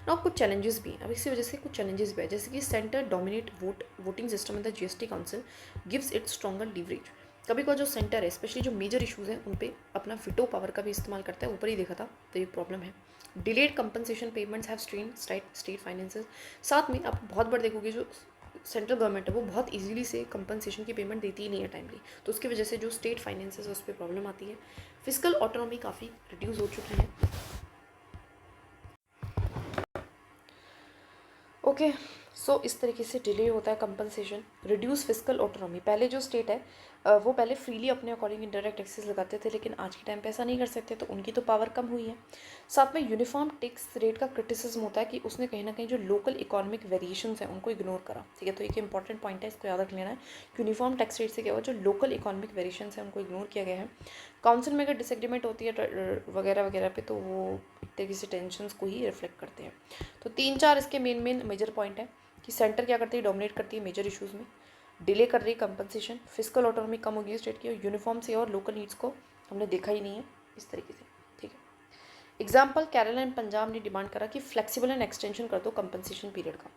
ना। कुछ चैलेंजेस भी हैं, अब इसी वजह से कुछ चैलेंजेस भी है, जैसे कि centre dominate voting system in the GST council gives it stronger leverage. कभी कभी जो सेंटर है, स्पेशली जो मेजर इशूज़ हैं उन पे अपना विटो पावर का भी इस्तेमाल करता है, ऊपर ही देखा था, तो ये प्रॉब्लम है। Delayed compensation payments have strain state finances. साथ में आप बहुत बार देखोगे जो सेंट्रल गवर्नमेंट है वो बहुत इजीली से कंपनसेशन की पेमेंट देती ही नहीं है टाइमली, तो उसकी वजह से जो स्टेट फाइनेंसेस है उस पर प्रॉब्लम आती है। फिजिकल ऑटोनॉमी काफ़ी रिड्यूस हो चुकी है। ओके, सो इस तरीके से डिले होता है कंपनसेशन। रिड्यूस फिजिकल ऑटोनॉमी, पहले जो स्टेट है वो पहले फ्रीली अपने अकॉर्डिंग इंडायरेक्ट टैक्सेस लगाते थे, लेकिन आज के टाइम पे ऐसा नहीं कर सकते, तो उनकी तो पावर कम हुई है। साथ में यूनिफॉर्म टैक्स रेट का क्रिटिसिज्म होता है कि उसने कहीं ना कहीं जो लोकल इकोनॉमिक वेरिएशंस हैं उनको इग्नोर करा। ठीक है, तो एक इंपॉर्टेंट पॉइंट है, इसको याद रख लेना है। यूनिफॉर्म टैक्स रेट से क्या हुआ, जो लोकल इकोनॉमिक वेरिएशंस हैं उनको इग्नोर किया गया है। काउंसिल में अगर डिसएग्रीमेंट होती है वगैरह वगैरह पे, तो वो एक तरीके से टेंशंस को ही रिफ्लेक्ट करते हैं। तो 3-4 इसके मेन मेजर पॉइंट है कि सेंटर क्या करती है, डोमिनेट करती है मेजर इश्यूज़ में, डिले कर रही है कंपनसेशन, फिजिकल ऑटोनॉमी कम होगी स्टेट की, और यूनिफॉर्म से और लोकल नीड्स को हमने देखा ही नहीं है इस तरीके से। ठीक है, एग्जाम्पल केरला एंड पंजाब ने डिमांड करा कि फ्लेक्सिबल एंड एक्सटेंशन कर दो कंपनसेशन पीरियड का,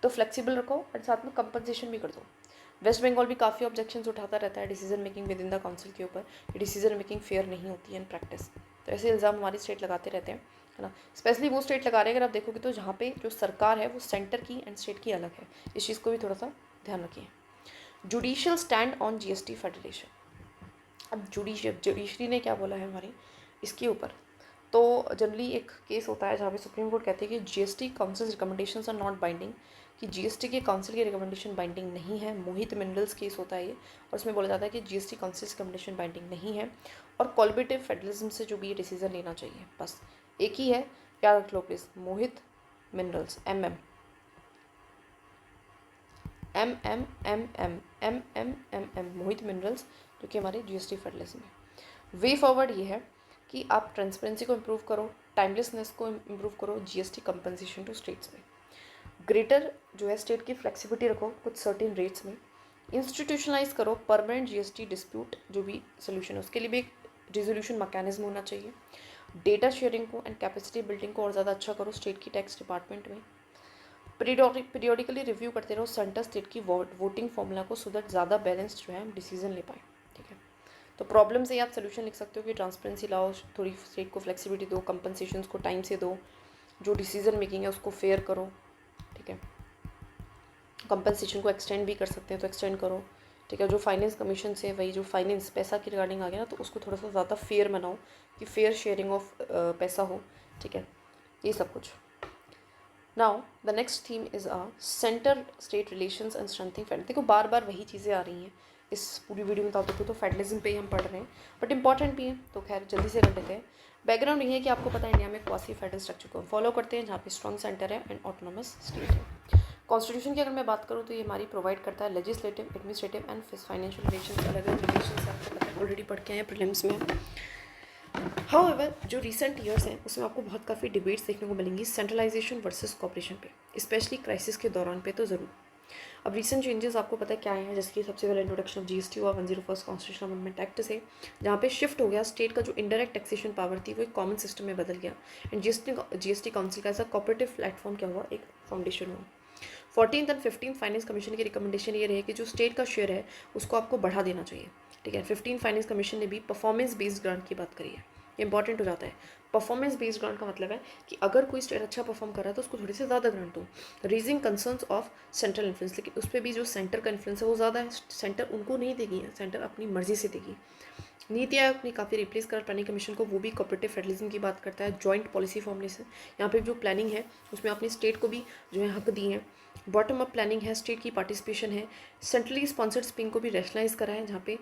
तो फ्लेक्सिबल रखो और साथ में कंपनसेशन भी कर दो। वेस्ट बंगाल भी काफ़ी ऑब्जेक्शंस उठाता रहता है decision making with in the council के ऊपर, डिसीजन मेकिंग फेयर नहीं होती है इन प्रैक्टिस। तो ऐसे इल्ज़ाम हमारी स्टेट लगाते रहते हैं, है ना। स्पेशली वो स्टेट लगा रहे हैं, अगर आप देखोगे तो जहाँ पे जो सरकार है वो सेंटर की एंड स्टेट की अलग है। इस चीज़ को भी थोड़ा सा ध्यान रखिए। Judicial stand on GST federation, अब जुडिशरी ने क्या बोला है हमारी इसके ऊपर, तो जनरली एक केस होता है जहाँ पे सुप्रीम कोर्ट कहती है कि GST council recommendations are not binding, कि जीएसटी के काउंसिल की रिकमेंडेशन बाइंडिंग नहीं है। मोहित मिनरल्स केस होता है ये, और उसमें बोला जाता है कि जीएसटी काउंसिल रिकमेंडेशन बाइंडिंग नहीं है, और कॉल्बिटिव फेडरलिज्म से जो भी ये डिसीजन लेना चाहिए, बस एक ही है, याद रख लो please, Mohit minerals, Mohit minerals, जो कि हमारे जीएसटी फेडरलिज्म है। वे फॉरवर्ड ये है कि आप ट्रांसपेरेंसी को इम्प्रूव करो, टाइमलेसनेस को इम्प्रूव करो, जीएसटी कंपनसेशन टू स्टेट्स में ग्रेटर जो है स्टेट की फ्लेक्सिबिलिटी रखो कुछ सर्टेन रेट्स में, इंस्टीट्यूशनलाइज करो परमानेंट जीएसटी डिस्प्यूट जो भी सोल्यूशन है उसके लिए भी एक रिजोल्यूशन मैकेनिज्म होना चाहिए। डेटा शेयरिंग को एंड कैपेसिटी बिल्डिंग को और ज़्यादा अच्छा करो स्टेट की टैक्स डिपार्टमेंट में। पीरियोडिकली रिव्यू करते रहो सेंटर स्टेट की वोटिंग फॉर्मूला को, सो दैट ज़्यादा बैलेंस्ड जो है हम डिसीजन ले पाए। ठीक है, तो प्रॉब्लम से आप सोल्यूशन लिख सकते हो कि ट्रांसपेरेंसी लाओ, थोड़ी स्टेट को फ्लेक्सिबिलिटी दो, कंपनसेशंस को टाइम से दो, जो डिसीजन मेकिंग है उसको फेयर करो। ठीक है, कंपनसेशन को एक्सटेंड भी कर सकते हैं तो एक्सटेंड करो। ठीक है, जो फाइनेंस कमीशन से वही जो फाइनेंस पैसा की रिगार्डिंग आ गया ना, तो उसको थोड़ा सा ज़्यादा फेयर बनाओ कि फेयर शेयरिंग ऑफ पैसा हो। ठीक है, ये सब कुछ। Now the next theme is centre state relations and strengthening federal. देखो बार बार वही चीज़ें आ रही हैं इस पूरी वीडियो में, तो फेडरलिज्म पे ही हम पढ़ रहे हैं, बट इंपॉर्टेंट भी है, तो खैर जल्दी से कर लेते हैं। बैकग्राउंड ये है कि आपको पता है इंडिया में क्वासी फेडरल स्ट्रक्चर को फॉलो करते हैं, जहाँ पे स्ट्रॉन्ग सेंटर है एंड ऑटोनोमस स्टेट है। कॉन्स्टिट्यूशन की अगर मैं बात करूँ तो ये हमारी प्रोवाइड करता है legislative, administrative and financial relations, अलग अलग रिलेशंस आपको पता है, ऑलरेडी पढ़ के आए हैं प्रीलिम्स में। हाउएवर जो रिसेंट ईयर्स हैं उसमें आपको बहुत काफ़ी डिबेट्स देखने को मिलेंगी सेंट्रलाइजेशन वर्सेस कॉपरेशन पे, स्पेशली क्राइसिस के दौरान पे तो ज़रूर। अब रिसेंट चेंजेस आपको पता है क्या आए हैं, जैसे कि सबसे पहले इंट्रोडक्शन ऑफ जीएसटी हुआ 101 कॉन्स्टिट्यूशनल अमेंडमेंट एक्ट से, जहाँ पे शिफ्ट हो गया स्टेट का जो इंडायरेक्ट टैक्सेशन पावर थी वो एक कॉमन सिस्टम में बदल गया, एंड जीएसटी काउंसिल का ऐसा कॉपरेटिव प्लेटफॉर्म क्या हुआ, एक फाउंडेशन हुआ। 14th and 15th finance commission की रिकमेंडेशन ये रही कि जो स्टेट का शेयर है उसको आपको बढ़ा देना चाहिए। ठीक है, 15th फाइनेंस कमीशन ने भी परफॉर्मेंस बेस्ड ग्रांट की बात करी है, इंपॉर्टेंट हो जाता है। परफॉर्मेंस बेस्ड ग्रांट का मतलब है कि अगर कोई स्टेट अच्छा परफॉर्म कर रहा है तो उसको थोड़ी से ज़्यादा ग्रांट दो, raising concerns of central influence, लेकिन उस पर भी जो सेंटर का इन्फ्लुएंस है वो ज़्यादा है, सेंटर उनको नहीं देगी, सेंटर अपनी मर्जी से देगी। नीति आयोग ने काफ़ी रिप्लेस कर प्लानिंग कमीशन को, वो भी कॉपरेटिव फेडरलिज्म की बात करता है, जॉइंट पॉलिसी फॉर्मुलेशन, यहाँ पे जो प्लानिंग है उसमें अपनी स्टेट को भी जो है हक दिए हैं। बॉटम अप प्लानिंग है, स्टेट की पार्टिसिपेशन है। सेंट्रली स्पॉन्सर्ड स्कीम को भी रैशनलाइज करा है, जहाँ पे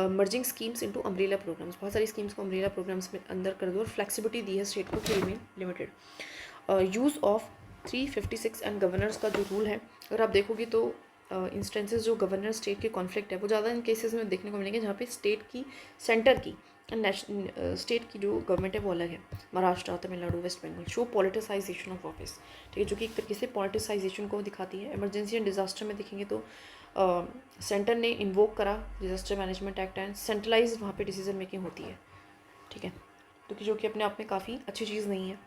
merging schemes into umbrella programmes, बहुत सारी स्कीम्स को अम्ब्रेला प्रोग्राम्स में अंदर कर दो, और फ्लेक्सिबिलिटी दी है स्टेट को कि remain limited. Use of 356 and governors का जो रूल है, अगर आप देखोगे तो इंस्टेंसेस जो गवर्नर स्टेट के कॉन्फ्लिक्ट है वो ज़्यादा इन केसेस में देखने को मिलेंगे, जहाँ पे स्टेट की सेंटर की स्टेट की जो गवर्नमेंट है वो अलग है, Maharashtra, Tamil Nadu, West Bengal, show politicisation of office. ठीक है, जो कि एक तरीके से पॉलिटिसाइजेशन को दिखाती है। इमरजेंसी एंड डिजास्टर में देखेंगे तो सेंटर ने इन्वोक करा disaster management act and centralise वहाँ पे डिसीजन मेकिंग होती है। ठीक है, तो जो कि अपने आप में काफ़ी अच्छी चीज़ नहीं है।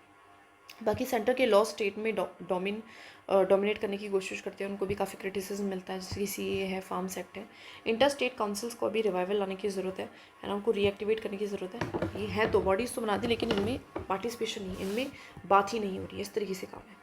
बाकी सेंटर के लॉ स्टेट में डोमिनेट करने की कोशिश करते हैं, उनको भी काफ़ी क्रिटिसिज्म मिलता है, जैसे कि सीए है, फार्म्स एक्ट है। इंटर स्टेट काउंसिल्स को अभी रिवाइवल लाने की ज़रूरत है ना, उनको रीएक्टिवेट करने की ज़रूरत है। ये है तो बॉडीज़ तो बना दी, लेकिन इनमें पार्टिसिपेशन नहीं, इनमें बात ही नहीं हो रही है, इस तरीके से काम है।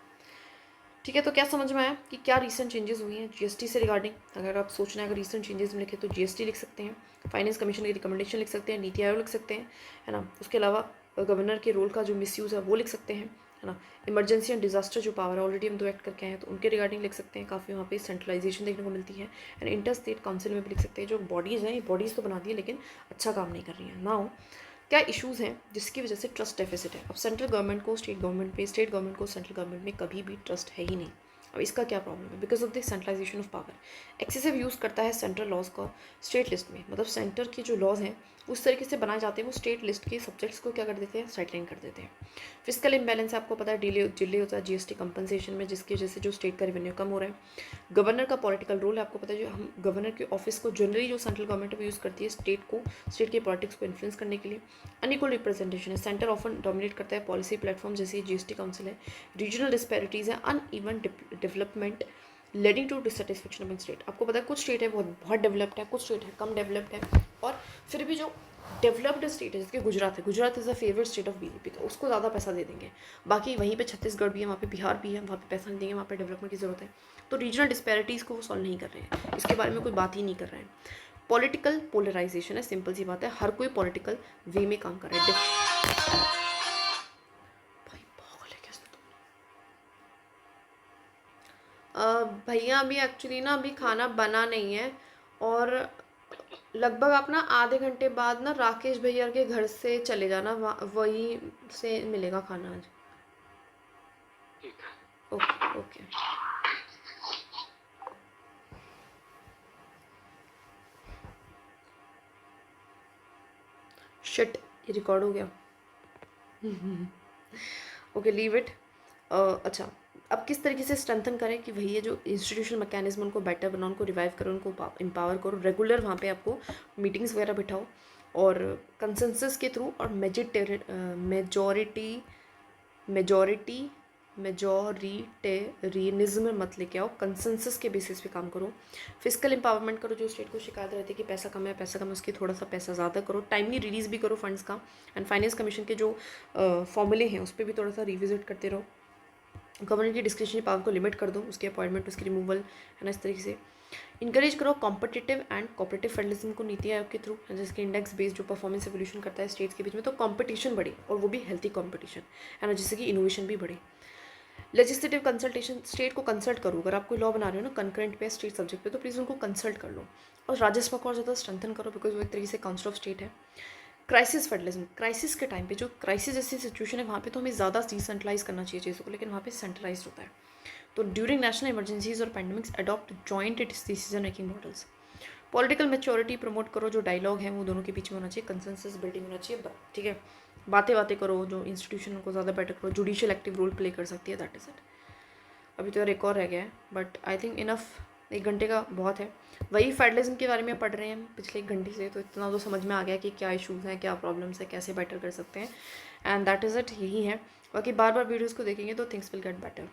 ठीक है, तो क्या समझ में आया कि क्या रीसेंट चेंजेस हुई हैं जीएसटी से रिगार्डिंग? अगर आप सोचना है अगर रीसेंट चेंजेस में लिखे तो जीएसटी लिख सकते हैं, फाइनेंस कमीशन की रिकमेंडेशन लिख सकते हैं, नीति आयोग लिख सकते हैं, है ना। उसके अलावा गवर्नर के रोल का जो मिसयूज़ है वो लिख सकते हैं, है ना। इमरजेंसी एंड डिजास्टर जो पावर है ऑलरेडी हम 2 एक्ट करके आए हैं, तो उनके रिगार्डिंग लिख सकते हैं। काफ़ी वहाँ पे सेंट्रलाइजेशन देखने को मिलती है। एंड इंटर स्टेट काउंसिल में भी लिख सकते हैं। जो बॉडीज़ हैं ये बॉडीज़ तो बना दी है लेकिन अच्छा काम नहीं कर रही हैं। नाउ क्या इश्यूज़ हैं जिसकी वजह से ट्रस्ट डेफिसिट है? अब सेंट्रल गवर्नमेंट को स्टेट गवर्नमेंट पे, स्टेट गवर्नमेंट को सेंट्रल गवर्नमेंट में कभी भी ट्रस्ट है ही नहीं। अब इसका क्या प्रॉब्लम है? Because of the centralisation of power. Excessive use करता है सेंट्रल लॉज का स्टेट लिस्ट में, मतलब सेंटर के जो लॉज हैं उस तरीके से बनाए जाते हैं वो स्टेट लिस्ट के सब्जेक्ट्स को क्या कर देते हैं, साइडलाइन कर देते हैं। फिजिकल इम्बैलेंस आपको पता है, डिले होता है जीएसटी कंपनसेशन में, जिसकी वजह से जो स्टेट का रेवेन्यू कम हो रहा है। गवर्नर का पॉलिटिकल रोल है, आपको पता है जो हम गवर्नर के ऑफिस को जनरली जो सेंट्रल गवर्नमेंट वो यूज़ करती है स्टेट के पॉलिटिक्स को इन्फ्लुएंस करने के लिए। अनइक्वल रिप्रेजेंटेशन है, सेंटर ऑफन डोमिनेट करता है पॉलिसी प्लेटफॉर्म जैसे जीएसटी काउंसिल है। रीजनल डिस्पैरिटीज़ है, uneven development leading to dissatisfaction among state. आपको पता है कुछ स्टेट है बहुत डेवलप्ड है, कुछ स्टेट है कम डेवलप्ड है, और फिर भी जो डेवलप्ड स्टेट है जैसे गुजरात है, Gujarat is a favourite state of BJP, तो उसको ज़्यादा पैसा दे देंगे। बाकी वहीं पे छत्तीसगढ़ भी है, वहाँ पे बिहार भी है, वहाँ पे पैसा नहीं देंगे, वहाँ पे डेवलपमेंट की ज़रूरत है। तो रीजनल डिस्पैरिटीज़ को वो सॉल्व नहीं कर रहे हैं, इसके बारे में कोई बात ही नहीं कर रहे हैं। पॉलिटिकल पोलराइजेशन है, सिंपल सी बात है, हर कोई पॉलिटिकल वे में काम कर रहा है। भाई पागल है क्या भैया अभी एक्चुअली ना अभी खाना बना नहीं है, और लगभग आप ना आधे घंटे बाद ना राकेश भैया के घर से चले जाना, वही से मिलेगा खाना आज। Okay okay. शिट, ये रिकॉर्ड हो गया। Okay leave it. अच्छा, अब किस तरीके से स्ट्रेंथन करें कि भैया जो इंस्टीट्यूशन मैकेनिज्म उनको बेटर बनाओ, उनको रिवाइव करो, उनको एम्पावर करो, रेगुलर वहाँ पे आपको मीटिंग्स वगैरह बिठाओ, और कंसेंसस के थ्रू और मेजोरिटेरियनिज्म मत लेके आओ, कंसेंसस के बेसिस पे काम करो। फिजिकल एम्पावरमेंट करो, जो स्टेट को शिकायत रहती है कि पैसा कम है उसकी थोड़ा सा पैसा ज़्यादा करो, टाइमली रिलीज़ भी करो फंड्स का। एंड फाइनेंस कमीशन के जो फॉर्मूले हैं उस पर भी थोड़ा सा रिविजिट करते रहो। गवर्नर की डिस्क्रिशनरी पावर को लिमिट कर दो, उसकी अपॉइंटमेंट, उसकी रिमूवल, है ना, इस तरीके से। इंकरेज करो कॉम्पिटिटिव एंड कोऑपरेटिव फेडरलिज्म को नीति आयोग के थ्रू, जिसके इंडेक्स बेस्ड जो परफॉर्मेंस एवोल्यूशन करता है स्टेट्स के बीच में, तो कंपटीशन बढ़े, और वो भी हेल्थी कंपटीशन, है ना, जिससे कि इनोवेशन भी बढ़े। लेजिस्लेटिव कंसल्टेशन, स्टेट को कंसल्ट करो, अगर आप कोई लॉ बना रहे हो ना कंकरेंट पे स्टेट सब्जेक्ट पे, तो प्लीज़ उनको कंसल्ट कर लो। और राजस्व को और ज़्यादा स्ट्रेंथन करो, बिकॉज वो एक तरीके से काउंसिल ऑफ स्टेट है। क्राइसिस फेडरलिज्म, क्राइसिस के टाइम पे जो क्राइसिस जैसी सिचुएशन है वहाँ पे तो हमें ज़्यादा डिसेंट्रलाइज करना चाहिए चीज़ों को, लेकिन वहाँ पे सेंट्रलाइज होता है। तो ड्यूरिंग नेशनल इमरजेंसीज और pandemics adopt joint decision making models. Political maturity promote करो, जो डायलॉग है वो दोनों के बीच में होना चाहिए, कंसेंसस बिल्डिंग होना चाहिए, ठीक है। बातें करो, जो इंस्टीट्यूशन को ज़्यादा बेटर करो, जुडिशियल एक्टिव रोल प्ले कर सकती है, दैट इज़ इट। अभी तो यार एक और रह गया है, बट आई थिंक इनफ, 1 घंटे का बहुत है। वही फेडरलिज्म के बारे में पढ़ रहे हैं पिछले 1 घंटे से, तो इतना तो समझ में आ गया कि क्या इशूज़ हैं, क्या प्रॉब्लम्स है, कैसे बेटर कर सकते हैं, एंड दैट इज़ इट, यही है। बाकी बार बार वीडियोज़ को देखेंगे तो थिंग्स विल गेट बेटर।